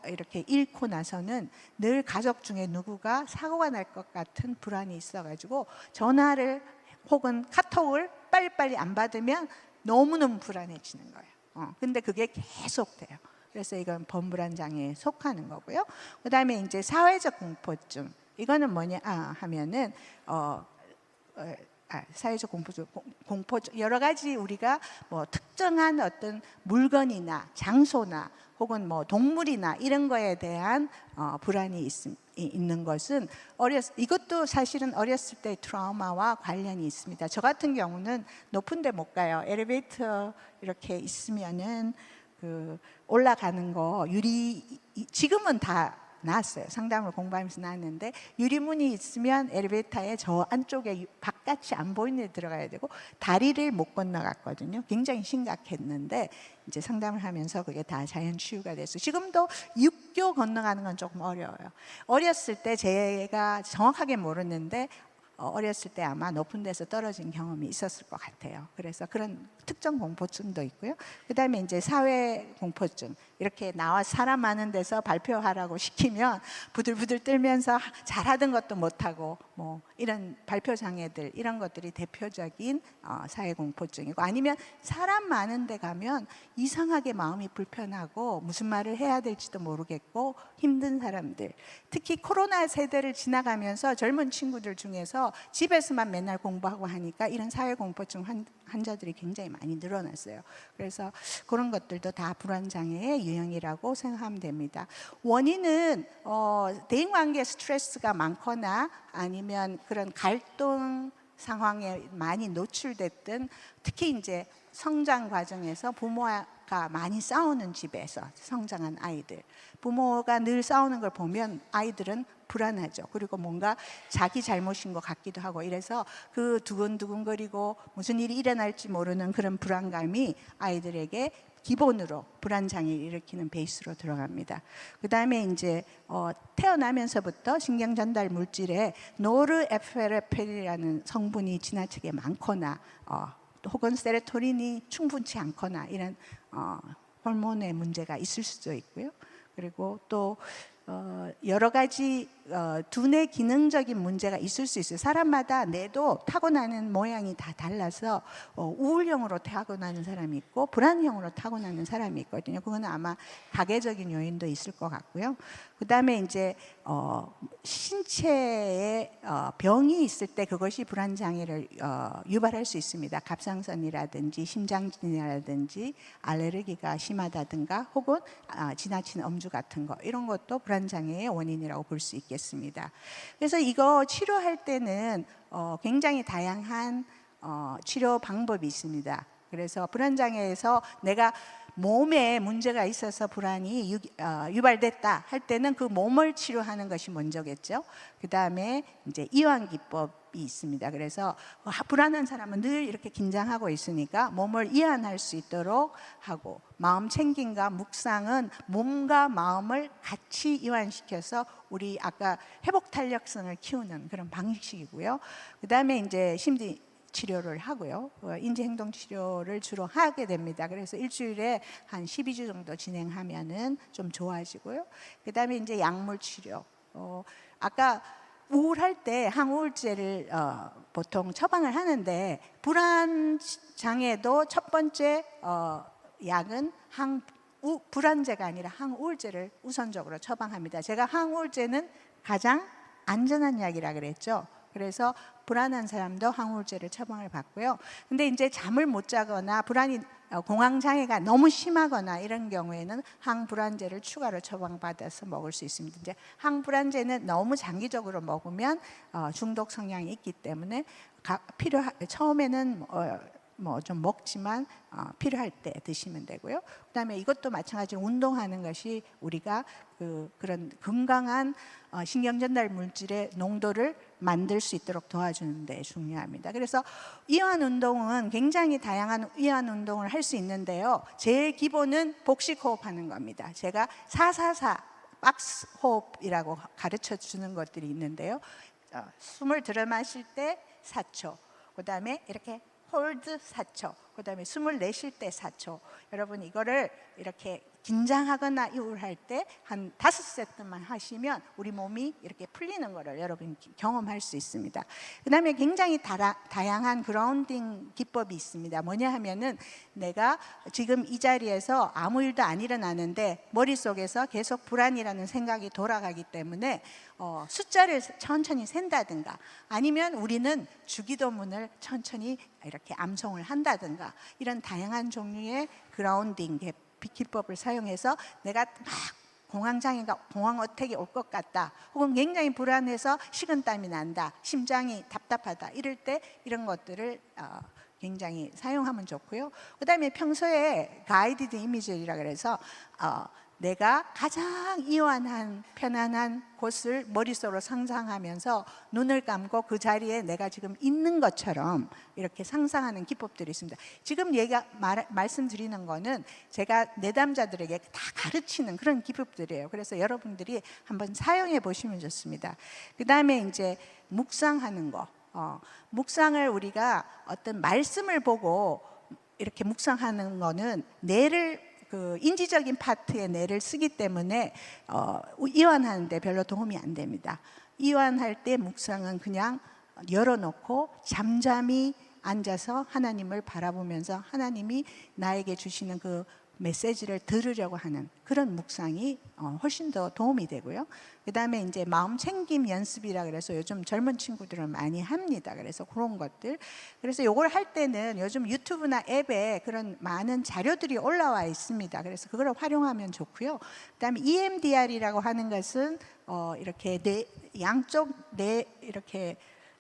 이렇게 잃고 나서는 늘 가족 중에 누구가 사고가 날 것 같은 불안이 있어가지고 전화를 혹은 카톡을 빨리빨리 안 받으면 너무너무 불안해지는 거예요. 근데 그게 계속돼요. 그래서 이건 범불안 장애에 속하는 거고요. 그다음에 이제 사회적 공포증. 이거는 뭐냐 하면은 사회적 공포증 여러 가지 우리가 특정한 어떤 물건이나 장소나 혹은 동물이나 이런 거에 대한 불안이 있는 것은 이것도 사실은 어렸을 때 트라우마와 관련이 있습니다. 저 같은 경우는 높은 데 못 가요. 엘리베이터 이렇게 있으면은 올라가는 거 지금은 다 나왔어요. 상담을 공부하면서 나왔는데 유리문이 있으면 엘리베이터에 저 안쪽에 바깥이 안 보이는 데 들어가야 되고 다리를 못 건너갔거든요. 굉장히 심각했는데 이제 상담을 하면서 그게 다 자연 치유가 됐어요. 지금도 육교 건너가는 건 조금 어려워요. 어렸을 때 제가 정확하게 모르는데 어렸을 때 아마 높은 데서 떨어진 경험이 있었을 것 같아요. 그래서 그런 특정 공포증도 있고요. 그다음에 이제 사회 공포증. 이렇게 나와 사람 많은 데서 발표하라고 시키면 부들부들 떨면서 잘하던 것도 못하고 이런 발표 장애들 이런 것들이 대표적인 사회 공포증이고 아니면 사람 많은 데 가면 이상하게 마음이 불편하고 무슨 말을 해야 될지도 모르겠고 힘든 사람들 특히 코로나 세대를 지나가면서 젊은 친구들 중에서 집에서만 맨날 공부하고 하니까 이런 사회 공포증 환자들이 굉장히 많이 늘어났어요. 그래서 그런 것들도 다 불안장애의 유형이라고 생각하면 됩니다. 원인은 대인관계 스트레스가 많거나 아니면 그런 갈등 상황에 많이 노출됐든 특히 이제 성장 과정에서 부모가 많이 싸우는 집에서 성장한 아이들 부모가 늘 싸우는 걸 보면 아이들은 불안하죠. 그리고 뭔가 자기 잘못인 것 같기도 하고 이래서 그 두근두근거리고 무슨 일이 일어날지 모르는 그런 불안감이 아이들에게 기본으로 불안장애를 일으키는 베이스로 들어갑니다. 그 다음에 이제 태어나면서부터 신경전달 물질에 노르에피네프린이라는 성분이 지나치게 많거나 혹은 세로토닌이 충분치 않거나 이런 호르몬의 문제가 있을 수도 있고요. 그리고 또 여러 가지 두뇌 기능적인 문제가 있을 수 있어요. 사람마다 뇌도 타고나는 모양이 다 달라서 우울형으로 타고나는 사람이 있고 불안형으로 타고나는 사람이 있거든요. 그건 아마 가계적인 요인도 있을 것 같고요. 그 다음에 이제 신체에 병이 있을 때 그것이 불안장애를 유발할 수 있습니다. 갑상선이라든지 심장진이라든지 알레르기가 심하다든가 혹은 지나친 음주 같은 거 이런 것도 불안장애의 원인이라고 볼 수 있겠습니다. 그래서 이거 치료할 때는 굉장히 다양한 치료 방법이 있습니다. 그래서 불안장애에서 내가 몸에 문제가 있어서 불안이 유발됐다 할 때는 그 몸을 치료하는 것이 먼저겠죠. 그 다음에 이제 이완기법이 있습니다. 그래서 불안한 사람은 늘 이렇게 긴장하고 있으니까 몸을 이완할 수 있도록 하고 마음 챙김과 묵상은 몸과 마음을 같이 이완시켜서 우리 아까 회복 탄력성을 키우는 그런 방식이고요. 그 다음에 이제 심리 치료를 하고요. 인지행동 치료를 주로 하게 됩니다. 그래서 일주일에 한 12주 정도 진행하면은 좀 좋아지고요. 그다음에 이제 약물 치료. 아까 우울할 때 항우울제를 보통 처방을 하는데 불안 장애도 첫 번째 약은 불안제가 아니라 항우울제를 우선적으로 처방합니다. 제가 항우울제는 가장 안전한 약이라 그랬죠. 그래서 불안한 사람도 항우울제를 처방을 받고요. 근데 이제 잠을 못 자거나 공황 장애가 너무 심하거나 이런 경우에는 항불안제를 추가로 처방받아서 먹을 수 있습니다. 이제 항불안제는 너무 장기적으로 먹으면 중독 성향이 있기 때문에 처음에는 뭐 좀 먹지만 필요할 때 드시면 되고요. 그다음에 이것도 마찬가지로 운동하는 것이 우리가 그런 건강한 신경 전달 물질의 농도를 만들 수 있도록 도와주는 데 중요합니다. 그래서 이완 운동은 굉장히 다양한 이완 운동을 할 수 있는데요. 제일 기본은 복식 호흡하는 겁니다. 제가 444 박스 호흡이라고 가르쳐 주는 것들이 있는데요. 숨을 들어 마실 때 4초, 그다음에 이렇게 홀드 4초, 그다음에 숨을 내쉴 때 4초. 여러분 이거를 이렇게 긴장하거나 우울할 때 한 5세트만 하시면 우리 몸이 이렇게 풀리는 거를 여러분 경험할 수 있습니다. 그다음에 굉장히 다양한 그라운딩 기법이 있습니다. 뭐냐 하면은 내가 지금 이 자리에서 아무 일도 안 일어나는데 머릿속에서 계속 불안이라는 생각이 돌아가기 때문에 숫자를 천천히 센다든가, 아니면 우리는 주기도문을 천천히 이렇게 암송을 한다든가, 이런 다양한 종류의 그라운딩 기법을 사용해서 내가 막 공황장애가 공황 어택이 올 것 같다, 혹은 굉장히 불안해서 식은땀이 난다, 심장이 답답하다, 이럴 때 이런 것들을 굉장히 사용하면 좋고요. 그다음에 평소에 가이디드 이미지라 그래서 내가 가장 이완한 편안한 곳을 머릿속으로 상상하면서 눈을 감고 그 자리에 내가 지금 있는 것처럼 이렇게 상상하는 기법들이 있습니다. 지금 말씀드리는 거는 제가 내담자들에게 다 가르치는 그런 기법들이에요. 그래서 여러분들이 한번 사용해 보시면 좋습니다. 그 다음에 이제 묵상하는 거. 묵상을 우리가 어떤 말씀을 보고 이렇게 묵상하는 거는 뇌를 인지적인 파트에 뇌를 쓰기 때문에 이완하는 데 별로 도움이 안 됩니다. 이완할 때 묵상은 그냥 열어놓고 잠잠히 앉아서 하나님을 바라보면서 하나님이 나에게 주시는 그 메시지를 들으려고 하는 그런 묵상이 훨씬 더 도움이 되고요. 그 다음에 이제 마음 챙김 연습이라 그래서 요즘 젊은 친구들은 많이 합니다. 그래서 그런 것들. 그래서 요걸 할 때는 요즘 유튜브나 앱에 그런 많은 자료들이 올라와 있습니다. 그래서 그걸 활용하면 좋고요. 그 다음에 EMDR이라고 하는 것은 이렇게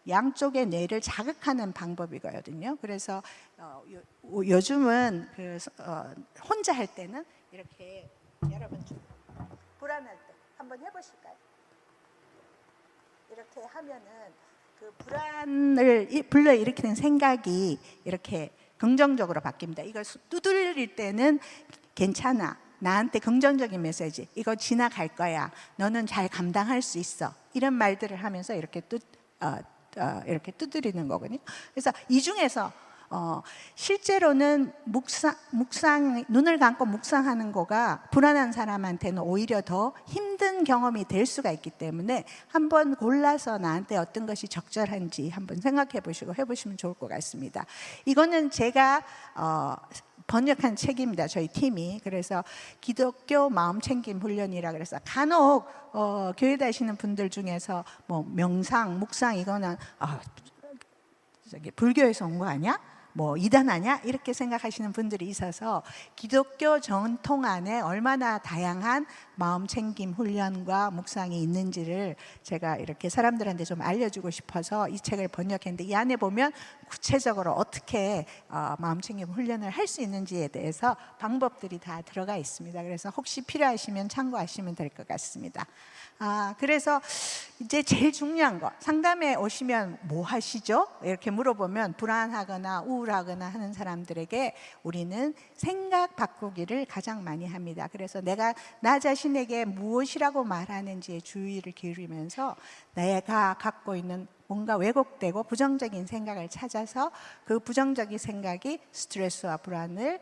양쪽의 뇌를 자극하는 방법이거든요. 그래서 요즘은 혼자 할 때는 이렇게, 여러분 좀 불안할 때 한번 해보실까요? 이렇게 하면은 그 불안을 불러일으키는 생각이 이렇게 긍정적으로 바뀝니다. 이걸 두드릴 때는 괜찮아, 나한테 긍정적인 메시지, 이거 지나갈 거야, 너는 잘 감당할 수 있어, 이런 말들을 하면서 이렇게 이렇게 두드리는 거거든요. 그래서 이 중에서 실제로는 묵상, 눈을 감고 묵상하는 거가 불안한 사람한테는 오히려 더 힘든 경험이 될 수가 있기 때문에 한번 골라서 나한테 어떤 것이 적절한지 한번 생각해 보시고 해보시면 좋을 것 같습니다. 이거는 제가 번역한 책입니다. 저희 팀이. 그래서 기독교 마음챙김 훈련이라 그래서 간혹 교회 다니시는 분들 중에서 뭐 명상, 묵상 이거는 저기 불교에서 온 거 아니야? 뭐 이단 아니야? 이렇게 생각하시는 분들이 있어서 기독교 전통 안에 얼마나 다양한 마음챙김 훈련과 묵상이 있는지를 제가 이렇게 사람들한테 좀 알려주고 싶어서 이 책을 번역했는데, 이 안에 보면 구체적으로 어떻게 마음챙김 훈련을 할 수 있는지에 대해서 방법들이 다 들어가 있습니다. 그래서 혹시 필요하시면 참고하시면 될 것 같습니다. 그래서 이제 제일 중요한 거, 상담에 오시면 뭐 하시죠? 이렇게 물어보면 불안하거나 우울하거나 하는 사람들에게 우리는 생각 바꾸기를 가장 많이 합니다. 그래서 내가 나 자신에게 무엇이라고 말하는지에 주의를 기울이면서 내가 갖고 있는 뭔가 왜곡되고 부정적인 생각을 찾아서 그 부정적인 생각이 스트레스와 불안을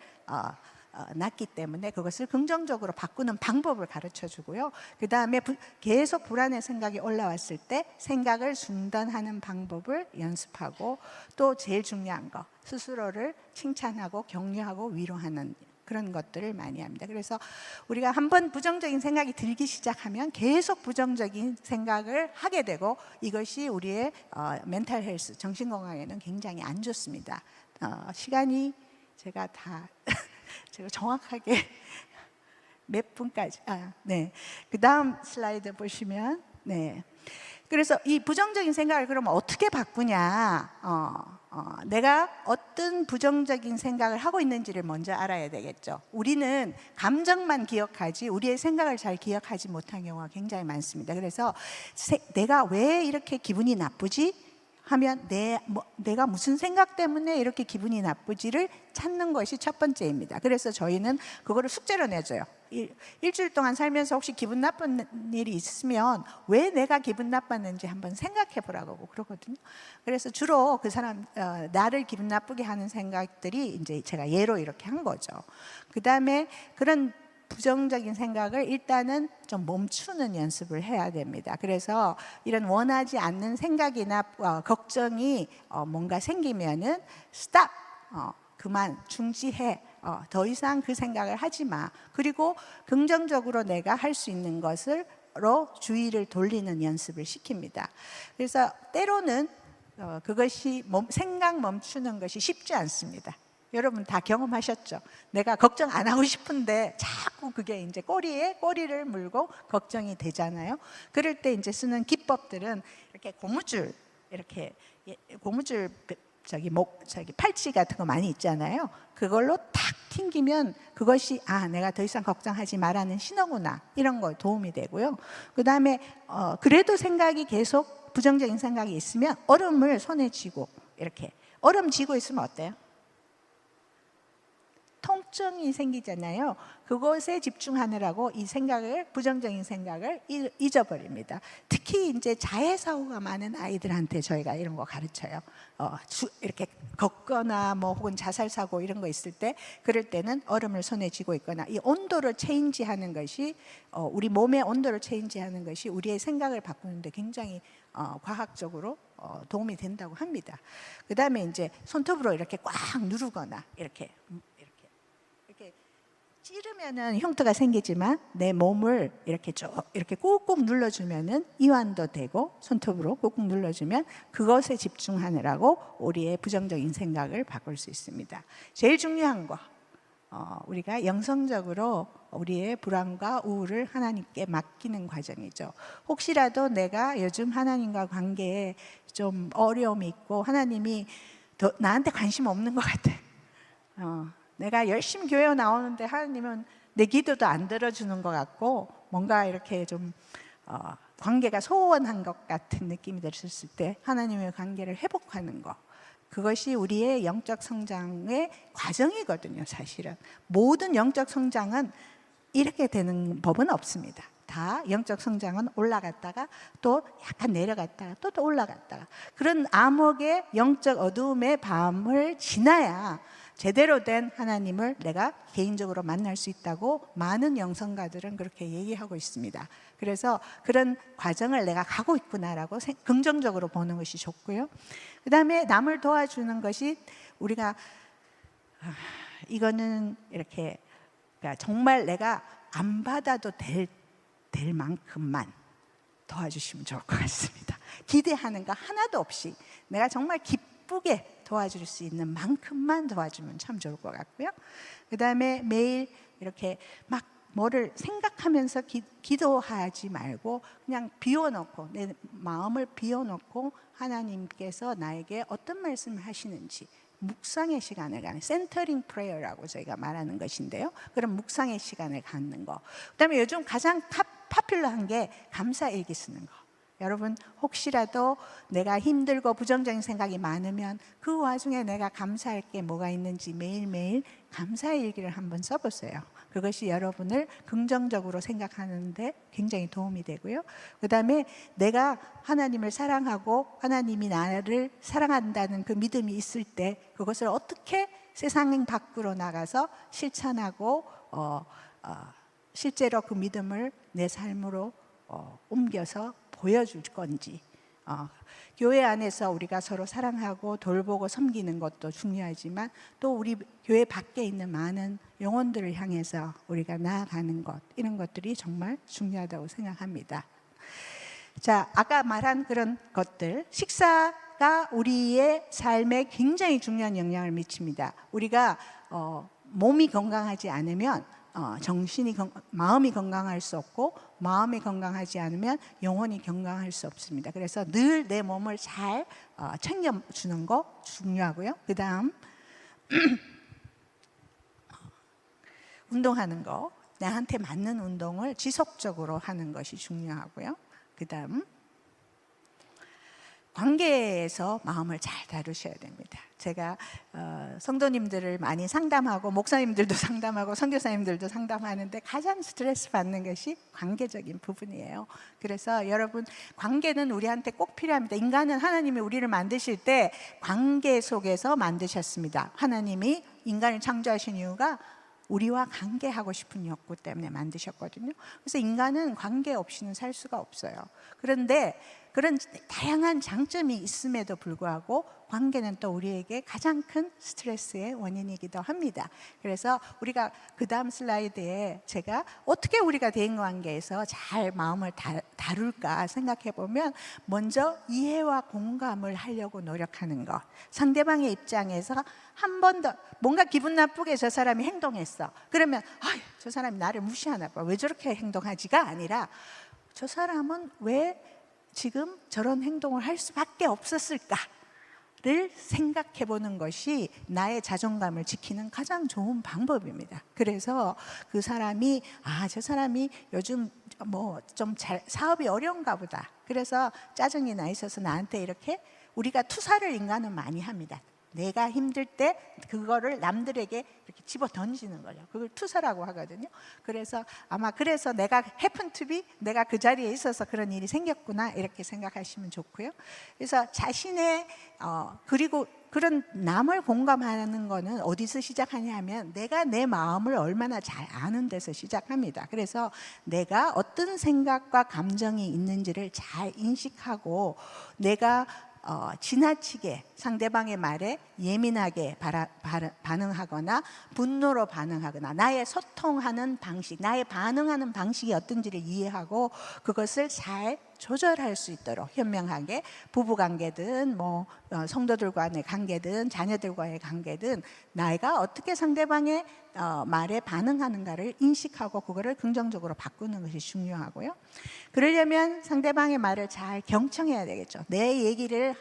낳기 때문에 그것을 긍정적으로 바꾸는 방법을 가르쳐 주고요. 그 다음에 계속 불안의 생각이 올라왔을 때 생각을 중단하는 방법을 연습하고, 또 제일 중요한 거, 스스로를 칭찬하고 격려하고 위로하는 그런 것들을 많이 합니다. 그래서 우리가 한번 부정적인 생각이 들기 시작하면 계속 부정적인 생각을 하게 되고, 이것이 우리의 멘탈 헬스, 정신건강에는 굉장히 안 좋습니다. 시간이 제가 정확하게 몇 분까지, 네. 그 다음 슬라이드 보시면, 네. 그래서 이 부정적인 생각을 그러면 어떻게 바꾸냐? 내가 어떤 부정적인 생각을 하고 있는지를 먼저 알아야 되겠죠. 우리는 감정만 기억하지 우리의 생각을 잘 기억하지 못한 경우가 굉장히 많습니다. 그래서 내가 왜 이렇게 기분이 나쁘지? 하면 내가 무슨 생각 때문에 이렇게 기분이 나쁘지를 찾는 것이 첫 번째입니다. 그래서 저희는 그거를 숙제로 내줘요. 일주일 동안 살면서 혹시 기분 나쁜 일이 있으면 왜 내가 기분 나빴는지 한번 생각해 보라고 그러거든요. 그래서 주로 그 사람 나를 기분 나쁘게 하는 생각들이 이제 제가 예로 이렇게 한 거죠. 그 다음에 그런 부정적인 생각을 일단은 좀 멈추는 연습을 해야 됩니다. 그래서 이런 원하지 않는 생각이나 걱정이 뭔가 생기면은 스탑, 그만, 중지해. 더 이상 그 생각을 하지 마. 그리고 긍정적으로 내가 할 수 있는 것으로 주의를 돌리는 연습을 시킵니다. 그래서 때로는 그것이 생각 멈추는 것이 쉽지 않습니다. 여러분 다 경험하셨죠? 내가 걱정 안 하고 싶은데 자꾸 그게 이제 꼬리에 꼬리를 물고 걱정이 되잖아요. 그럴 때 이제 쓰는 기법들은 이렇게 고무줄, 이렇게 고무줄 팔찌 같은 거 많이 있잖아요. 그걸로 탁 튕기면 그것이 내가 더 이상 걱정하지 말라는 신호구나, 이런 거 도움이 되고요. 그 다음에 그래도 생각이 계속 부정적인 생각이 있으면 얼음을 손에 쥐고, 이렇게 얼음 쥐고 있으면 어때요? 통증이 생기잖아요. 그것에 집중하느라고 이 생각을, 부정적인 생각을 잊어버립니다. 특히 이제 자해 사고가 많은 아이들한테 저희가 이런 거 가르쳐요. 이렇게 걷거나 뭐 혹은 자살 사고 이런 거 있을 때, 그럴 때는 얼음을 손에 쥐고 있거나 이 온도를 체인지하는 것이 우리 몸의 온도를 체인지하는 것이 우리의 생각을 바꾸는데 굉장히 과학적으로 도움이 된다고 합니다. 그 다음에 이제 손톱으로 이렇게 꽉 누르거나 이렇게 찌르면은 흉터가 생기지만 내 몸을 이렇게 쭉 이렇게 꾹꾹 눌러주면은 이완도 되고, 손톱으로 꾹꾹 눌러주면 그것에 집중하느라고 우리의 부정적인 생각을 바꿀 수 있습니다. 제일 중요한 거, 우리가 영성적으로 우리의 불안과 우울을 하나님께 맡기는 과정이죠. 혹시라도 내가 요즘 하나님과 관계에 좀 어려움이 있고 하나님이 나한테 관심 없는 것 같아. 내가 열심히 교회 나오는데 하나님은 내 기도도 안 들어주는 것 같고 뭔가 이렇게 좀 관계가 소원한 것 같은 느낌이 들었을 때 하나님의 관계를 회복하는 것, 그것이 우리의 영적 성장의 과정이거든요. 사실은 모든 영적 성장은 이렇게 되는 법은 없습니다. 다 영적 성장은 올라갔다가 또 약간 내려갔다가 또 올라갔다가, 그런 암흑의 영적 어두움의 밤을 지나야 제대로 된 하나님을 내가 개인적으로 만날 수 있다고 많은 영성가들은 그렇게 얘기하고 있습니다. 그래서 그런 과정을 내가 가고 있구나라고 긍정적으로 보는 것이 좋고요. 그 다음에 남을 도와주는 것이, 우리가 이거는 이렇게 그러니까 정말 내가 안 받아도 될 만큼만 도와주시면 좋을 것 같습니다. 기대하는 거 하나도 없이 내가 정말 기쁘게 도와줄 수 있는 만큼만 도와주면 참 좋을 것 같고요. 그 다음에 매일 이렇게 막 뭐를 생각하면서 기도하지 말고 그냥 비워놓고, 내 마음을 비워놓고 하나님께서 나에게 어떤 말씀을 하시는지 묵상의 시간을 갖는, 센터링 프레이어라고 저희가 말하는 것인데요. 그런 묵상의 시간을 갖는 거. 그 다음에 요즘 가장 파퓰러한 게 감사일기 쓰는 거. 여러분 혹시라도 내가 힘들고 부정적인 생각이 많으면 그 와중에 내가 감사할 게 뭐가 있는지 매일매일 감사일기를 한번 써보세요. 그것이 여러분을 긍정적으로 생각하는데 굉장히 도움이 되고요. 그 다음에 내가 하나님을 사랑하고 하나님이 나를 사랑한다는 그 믿음이 있을 때 그것을 어떻게 세상 밖으로 나가서 실천하고 실제로 그 믿음을 내 삶으로 옮겨서 보여줄 건지, 교회 안에서 우리가 서로 사랑하고 돌보고 섬기는 것도 중요하지만 또 우리 교회 밖에 있는 많은 영혼들을 향해서 우리가 나아가는 것, 이런 것들이 정말 중요하다고 생각합니다. 자, 아까 말한 그런 것들, 식사가 우리의 삶에 굉장히 중요한 영향을 미칩니다. 우리가 몸이 건강하지 않으면 마음이 건강할 수 없고 마음이 건강하지 않으면 영혼이 건강할 수 없습니다. 그래서 늘 내 몸을 잘 챙겨주는 거 중요하고요. 그 다음 운동하는 거, 나한테 맞는 운동을 지속적으로 하는 것이 중요하고요. 그 다음 관계에서 마음을 잘 다루셔야 됩니다. 제가 성도님들을 많이 상담하고 목사님들도 상담하고 선교사님들도 상담하는데 가장 스트레스 받는 것이 관계적인 부분이에요. 그래서 여러분, 관계는 우리한테 꼭 필요합니다. 인간은 하나님이 우리를 만드실 때 관계 속에서 만드셨습니다. 하나님이 인간을 창조하신 이유가 우리와 관계하고 싶은 욕구 때문에 만드셨거든요. 그래서 인간은 관계 없이는 살 수가 없어요. 그런데 그런 다양한 장점이 있음에도 불구하고 관계는 또 우리에게 가장 큰 스트레스의 원인이기도 합니다. 그래서 우리가 그 다음 슬라이드에 제가 어떻게 우리가 대인관계에서 잘 마음을 다룰까 생각해 보면, 먼저 이해와 공감을 하려고 노력하는 것. 상대방의 입장에서 한 번 더 뭔가 기분 나쁘게 저 사람이 행동했어. 그러면 저 사람이 나를 무시하나 봐, 왜 저렇게 행동하지가 아니라, 저 사람은 왜 지금 저런 행동을 할 수밖에 없었을까를 생각해 보는 것이 나의 자존감을 지키는 가장 좋은 방법입니다. 그래서 그 사람이 저 사람이 요즘 뭐 좀 사업이 어려운가 보다, 그래서 짜증이 나 있어서 나한테 이렇게, 우리가 투사를 인간은 많이 합니다. 내가 힘들 때 그거를 남들에게 이렇게 집어 던지는 거죠. 그걸 투사라고 하거든요. 그래서 아마 그래서 내가 happen to be, 내가 그 자리에 있어서 그런 일이 생겼구나, 이렇게 생각하시면 좋고요. 그래서 자신의 그리고 그런 남을 공감하는 거는 어디서 시작하냐 하면, 내가 내 마음을 얼마나 잘 아는 데서 시작합니다. 그래서 내가 어떤 생각과 감정이 있는지를 잘 인식하고, 내가 지나치게 상대방의 말에 예민하게 반응하거나 분노로 반응하거나, 나의 소통하는 방식, 나의 반응하는 방식이 어떤지를 이해하고 그것을 잘 조절할 수 있도록 현명하게, 부부관계든 뭐 성도들과의 관계든 자녀들과의 관계든 내가 어떻게 상대방의 말에 반응하는가를 인식하고 그거를 긍정적으로 바꾸는 것이 중요하고요. 그러려면 상대방의 말을 잘 경청해야 되겠죠. 내 얘기를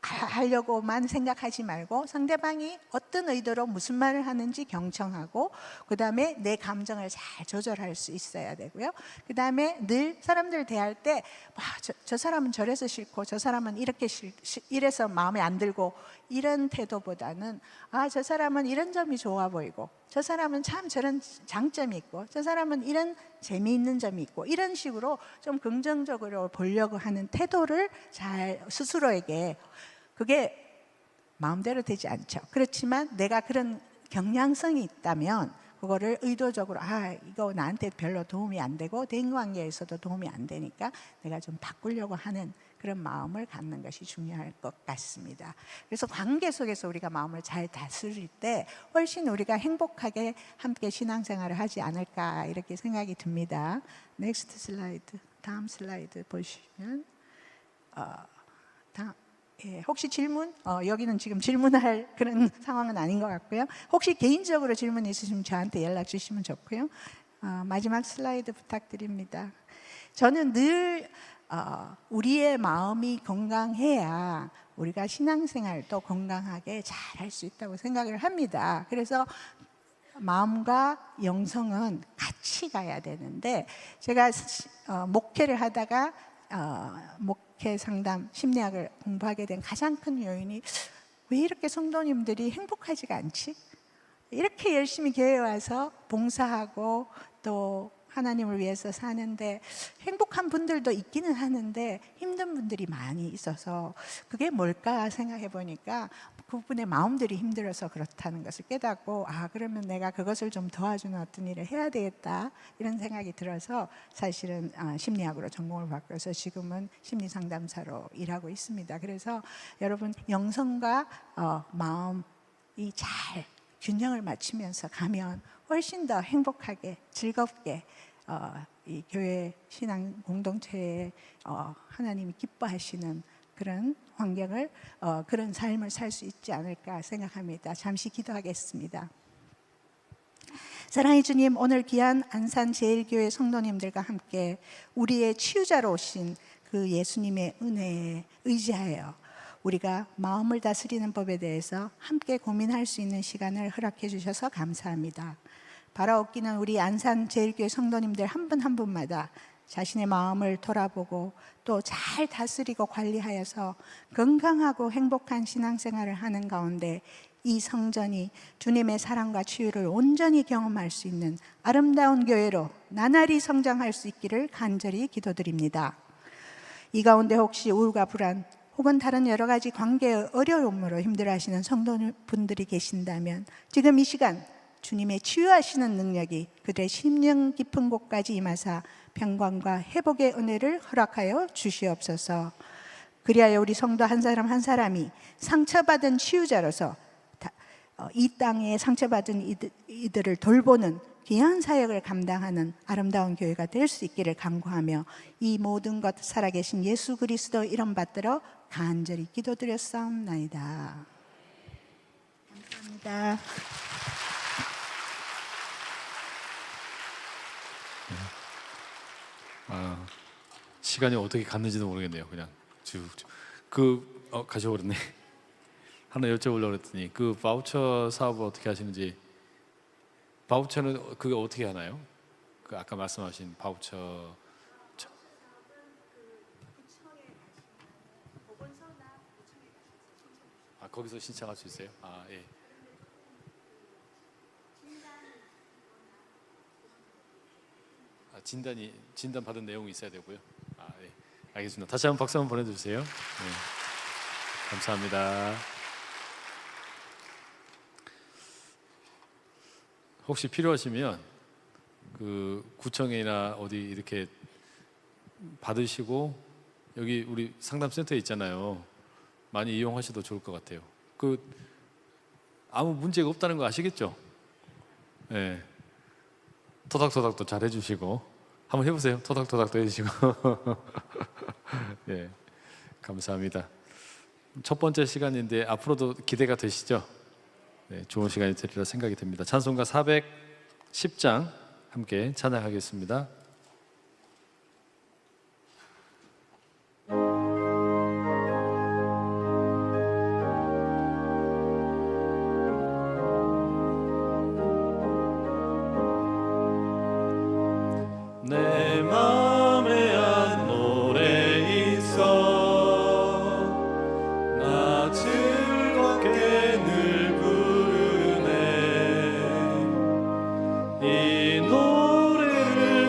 하려고만 생각하지 말고 상대방이 어떤 의도로 무슨 말을 하는지 경청하고, 그 다음에 내 감정을 잘 조절할 수 있어야 되고요. 그 다음에 늘 사람들 대할 때 저 사람은 저래서 싫고 저 사람은 이렇게 이래서 마음에 안 들고, 이런 태도보다는 저 사람은 이런 점이 좋아 보이고, 저 사람은 참 저런 장점이 있고, 저 사람은 이런 재미있는 점이 있고, 이런 식으로 좀 긍정적으로 보려고 하는 태도를 잘 스스로에게, 그게 마음대로 되지 않죠. 그렇지만 내가 그런 경향성이 있다면 그거를 의도적으로 이거 나한테 별로 도움이 안 되고 대인관계에서도 도움이 안 되니까 내가 좀 바꾸려고 하는 그런 마음을 갖는 것이 중요할 것 같습니다. 그래서 관계 속에서 우리가 마음을 잘 다스릴 때 훨씬 우리가 행복하게 함께 신앙생활을 하지 않을까, 이렇게 생각이 듭니다. 넥스트 슬라이드, 다음 슬라이드 보시면 혹시 질문? 여기는 지금 질문할 그런 상황은 아닌 것 같고요. 혹시 개인적으로 질문 있으시면 저한테 연락 주시면 좋고요. 마지막 슬라이드 부탁드립니다. 저는 늘 우리의 마음이 건강해야 우리가 신앙생활도 건강하게 잘 할 수 있다고 생각을 합니다. 그래서 마음과 영성은 같이 가야 되는데, 제가 목회를 하다가 목회 상담 심리학을 공부하게 된 가장 큰 요인이, 왜 이렇게 성도님들이 행복하지가 않지? 이렇게 열심히 교회에 와서 봉사하고 또 하나님을 위해서 사는데 행복한 분들도 있기는 하는데 힘든 분들이 많이 있어서 그게 뭘까 생각해 보니까 그분의 마음들이 힘들어서 그렇다는 것을 깨닫고, 그러면 내가 그것을 좀 도와주는 어떤 일을 해야 되겠다, 이런 생각이 들어서 사실은 심리학으로 전공을 바꿔서 지금은 심리상담사로 일하고 있습니다. 그래서 여러분, 영성과 마음이 잘 균형을 맞추면서 가면 훨씬 더 행복하게 즐겁게 이 교회 신앙 공동체에 하나님이 기뻐하시는 그런 환경을, 그런 삶을 살 수 있지 않을까 생각합니다. 잠시 기도하겠습니다. 사랑의 주님, 오늘 귀한 안산제일교회 성도님들과 함께 우리의 치유자로 오신 그 예수님의 은혜에 의지하여 우리가 마음을 다스리는 법에 대해서 함께 고민할 수 있는 시간을 허락해 주셔서 감사합니다. 바라옵기는 우리 안산제일교회 성도님들 한 분 한 분마다 자신의 마음을 돌아보고 또 잘 다스리고 관리하여서 건강하고 행복한 신앙생활을 하는 가운데 이 성전이 주님의 사랑과 치유를 온전히 경험할 수 있는 아름다운 교회로 나날이 성장할 수 있기를 간절히 기도드립니다. 이 가운데 혹시 우울과 불안 혹은 다른 여러 가지 관계의 어려움으로 힘들어하시는 성도분들이 계신다면 지금 이 시간 주님의 치유하시는 능력이 그들의 심령 깊은 곳까지 임하사 평강과 회복의 은혜를 허락하여 주시옵소서. 그리하여 우리 성도 한 사람 한 사람이 상처받은 치유자로서 이 땅에 상처받은 이들을 돌보는 귀한 사역을 감당하는 아름다운 교회가 될 수 있기를 간구하며 이 모든 것 살아계신 예수 그리스도 이름 받들어 간절히 기도드렸사옵나이다. 감사합니다. 시간이 어떻게 갔는지도 모르겠네요. 그냥 쭉쭉 가셔버렸네. 하나 여쭤보려고 했더니 그 바우처 사업을 어떻게 하시는지. 바우처는 그게 어떻게 하나요? 그 아까 말씀하신 바우처. 거기서 신청할 수 있어요? 예. 진단 받은 내용이 있어야 되고요. 예. 알겠습니다. 다시 한번 박수 한번 보내주세요. 네. 감사합니다. 혹시 필요하시면 그 구청이나 어디 이렇게 받으시고 여기 우리 상담센터에 있잖아요. 많이 이용하셔도 좋을 것 같아요. 그 아무 문제가 없다는 거 아시겠죠? 네. 토닥토닥도 잘 해주시고 한번 해보세요. 토닥토닥도 해주시고. 네, 감사합니다. 첫 번째 시간인데 앞으로도 기대가 되시죠? 네, 좋은 시간이 되리라 생각이 듭니다. 찬송가 410장 함께 찬양하겠습니다. 내 맘에 한 노래 있어 나 즐겁게 늘 부르네 이 노래를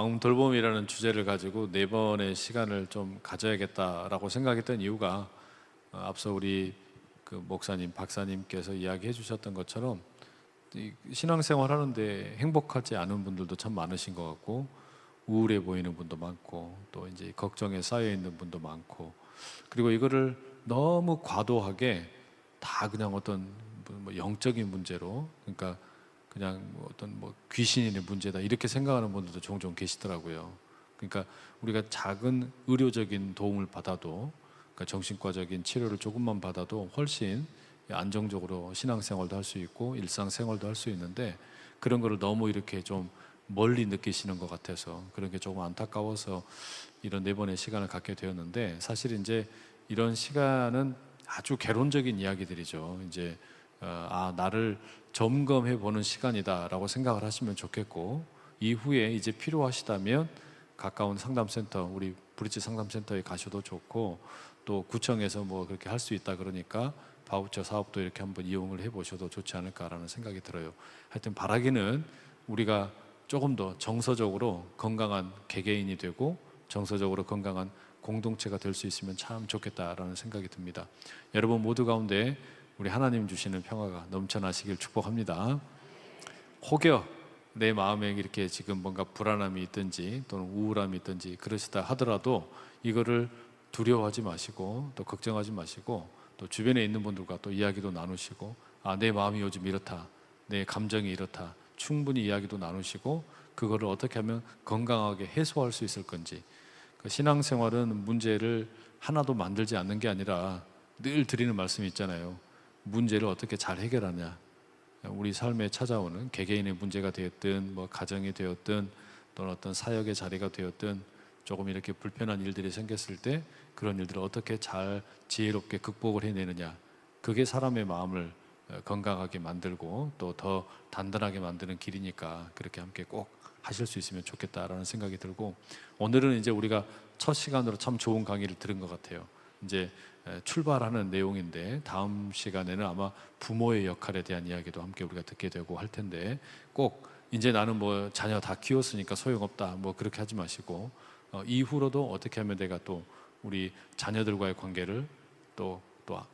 마음 돌봄이라는 주제를 가지고 4번의 시간을 좀 가져야겠다라고 생각했던 이유가 앞서 우리 그 목사님, 박사님께서 이야기해 주셨던 것처럼 이 신앙생활 하는데 행복하지 않은 분들도 참 많으신 것 같고, 우울해 보이는 분도 많고, 또 이제 걱정에 쌓여 있는 분도 많고, 그리고 이거를 너무 과도하게 다 그냥 어떤 뭐 영적인 문제로, 그러니까 그냥 뭐 어떤 뭐 귀신의 문제다 이렇게 생각하는 분들도 종종 계시더라고요. 그러니까 우리가 작은 의료적인 도움을 받아도, 그러니까 정신과적인 치료를 조금만 받아도 훨씬 안정적으로 신앙생활도 할 수 있고 일상생활도 할 수 있는데, 그런 거를 너무 이렇게 좀 멀리 느끼시는 것 같아서 그런 게 조금 안타까워서 이런 4번의 시간을 갖게 되었는데, 사실 이제 이런 시간은 아주 개론적인 이야기들이죠. 이제 나를 점검해 보는 시간이다라고 생각을 하시면 좋겠고, 이후에 이제 필요하시다면 가까운 상담센터, 우리 브릿지 상담센터에 가셔도 좋고, 또 구청에서 뭐 그렇게 할 수 있다 그러니까 바우처 사업도 이렇게 한번 이용을 해보셔도 좋지 않을까라는 생각이 들어요. 하여튼 바라기는 우리가 조금 더 정서적으로 건강한 개개인이 되고 정서적으로 건강한 공동체가 될 수 있으면 참 좋겠다라는 생각이 듭니다. 여러분 모두 가운데 우리 하나님 주시는 평화가 넘쳐나시길 축복합니다. 혹여 내 마음에 이렇게 지금 뭔가 불안함이 있든지 또는 우울함이 있든지 그러시다 하더라도 이거를 두려워하지 마시고 또 걱정하지 마시고, 또 주변에 있는 분들과 또 이야기도 나누시고, 내 마음이 요즘 이렇다, 내 감정이 이렇다, 충분히 이야기도 나누시고, 그거를 어떻게 하면 건강하게 해소할 수 있을 건지. 신앙생활은 문제를 하나도 만들지 않는 게 아니라 늘 드리는 말씀이 있잖아요. 문제를 어떻게 잘 해결하냐. 우리 삶에 찾아오는 개개인의 문제가 되었든 뭐 가정이 되었든 또는 어떤 사역의 자리가 되었든 조금 이렇게 불편한 일들이 생겼을 때 그런 일들을 어떻게 잘 지혜롭게 극복을 해내느냐, 그게 사람의 마음을 건강하게 만들고 또 더 단단하게 만드는 길이니까 그렇게 함께 꼭 하실 수 있으면 좋겠다라는 생각이 들고, 오늘은 이제 우리가 첫 시간으로 참 좋은 강의를 들은 것 같아요. 이제 출발하는 내용인데 다음 시간에는 아마 부모의 역할에 대한 이야기도 함께 우리가 듣게 되고 할 텐데, 꼭 이제 나는 뭐 자녀 다 키웠으니까 소용없다 뭐 그렇게 하지 마시고, 이후로도 어떻게 하면 내가 또 우리 자녀들과의 관계를 또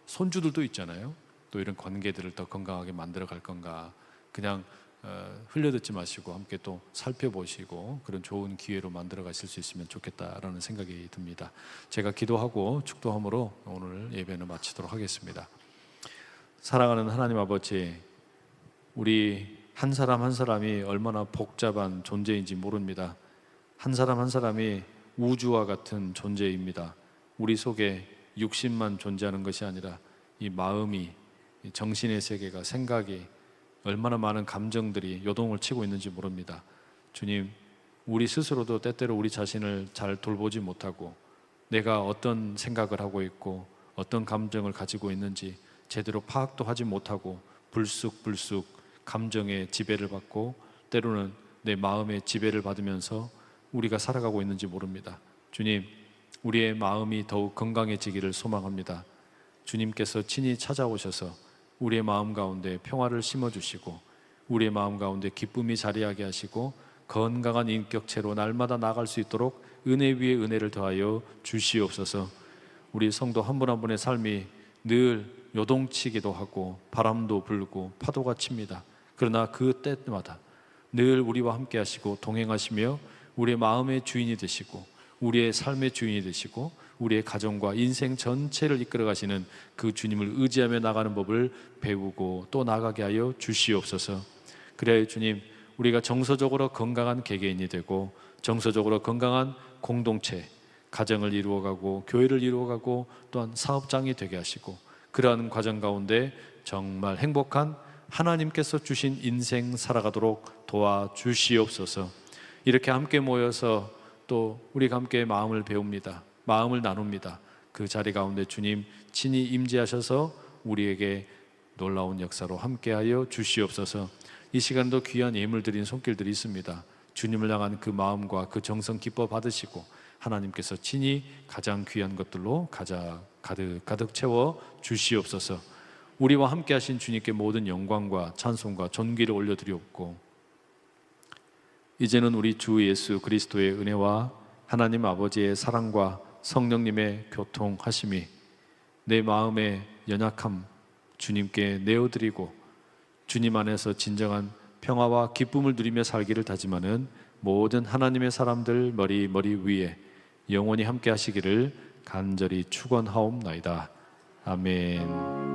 손주들도 있잖아요. 또 이런 관계들을 더 건강하게 만들어 갈 건가, 그냥 흘려듣지 마시고 함께 또 살펴보시고 그런 좋은 기회로 만들어 가실 수 있으면 좋겠다라는 생각이 듭니다. 제가 기도하고 축도함으로 오늘 예배는 마치도록 하겠습니다. 사랑하는 하나님 아버지, 우리 한 사람 한 사람이 얼마나 복잡한 존재인지 모릅니다. 한 사람 한 사람이 우주와 같은 존재입니다. 우리 속에 육신만 존재하는 것이 아니라 이 마음이, 이 정신의 세계가, 생각이, 얼마나 많은 감정들이 요동을 치고 있는지 모릅니다. 주님, 우리 스스로도 때때로 우리 자신을 잘 돌보지 못하고 내가 어떤 생각을 하고 있고 어떤 감정을 가지고 있는지 제대로 파악도 하지 못하고 불쑥불쑥 감정의 지배를 받고 때로는 내 마음의 지배를 받으면서 우리가 살아가고 있는지 모릅니다. 주님, 우리의 마음이 더욱 건강해지기를 소망합니다. 주님께서 친히 찾아오셔서 우리의 마음 가운데 평화를 심어주시고 우리의 마음 가운데 기쁨이 자리하게 하시고 건강한 인격체로 날마다 나아갈 수 있도록 은혜 위에 은혜를 더하여 주시옵소서. 우리 성도 한 분 한 분의 삶이 늘 요동치기도 하고 바람도 불고 파도가 칩니다. 그러나 그 때마다 늘 우리와 함께 하시고 동행하시며 우리의 마음의 주인이 되시고 우리의 삶의 주인이 되시고 우리의 가정과 인생 전체를 이끌어 가시는 그 주님을 의지하며 나가는 법을 배우고 또 나가게 하여 주시옵소서. 그래야 주님, 우리가 정서적으로 건강한 개개인이 되고 정서적으로 건강한 공동체, 가정을 이루어가고 교회를 이루어가고 또한 사업장이 되게 하시고 그러한 과정 가운데 정말 행복한 하나님께서 주신 인생 살아가도록 도와주시옵소서. 이렇게 함께 모여서 또 우리가 함께 마음을 배웁니다. 마음을 나눕니다. 그 자리 가운데 주님 친히 임재하셔서 우리에게 놀라운 역사로 함께하여 주시옵소서. 이 시간도 귀한 예물 드린 손길들이 있습니다. 주님을 향한 그 마음과 그 정성 기뻐 받으시고 하나님께서 친히 가장 귀한 것들로 가득 채워 주시옵소서. 우리와 함께 하신 주님께 모든 영광과 찬송과 존귀를 올려드리옵고 이제는 우리 주 예수 그리스도의 은혜와 하나님 아버지의 사랑과 성령님의 교통하심이 내 마음의 연약함 주님께 내어드리고 주님 안에서 진정한 평화와 기쁨을 누리며 살기를 다짐하는 모든 하나님의 사람들 머리 위에 영원히 함께 하시기를 간절히 축원하옵나이다. 아멘.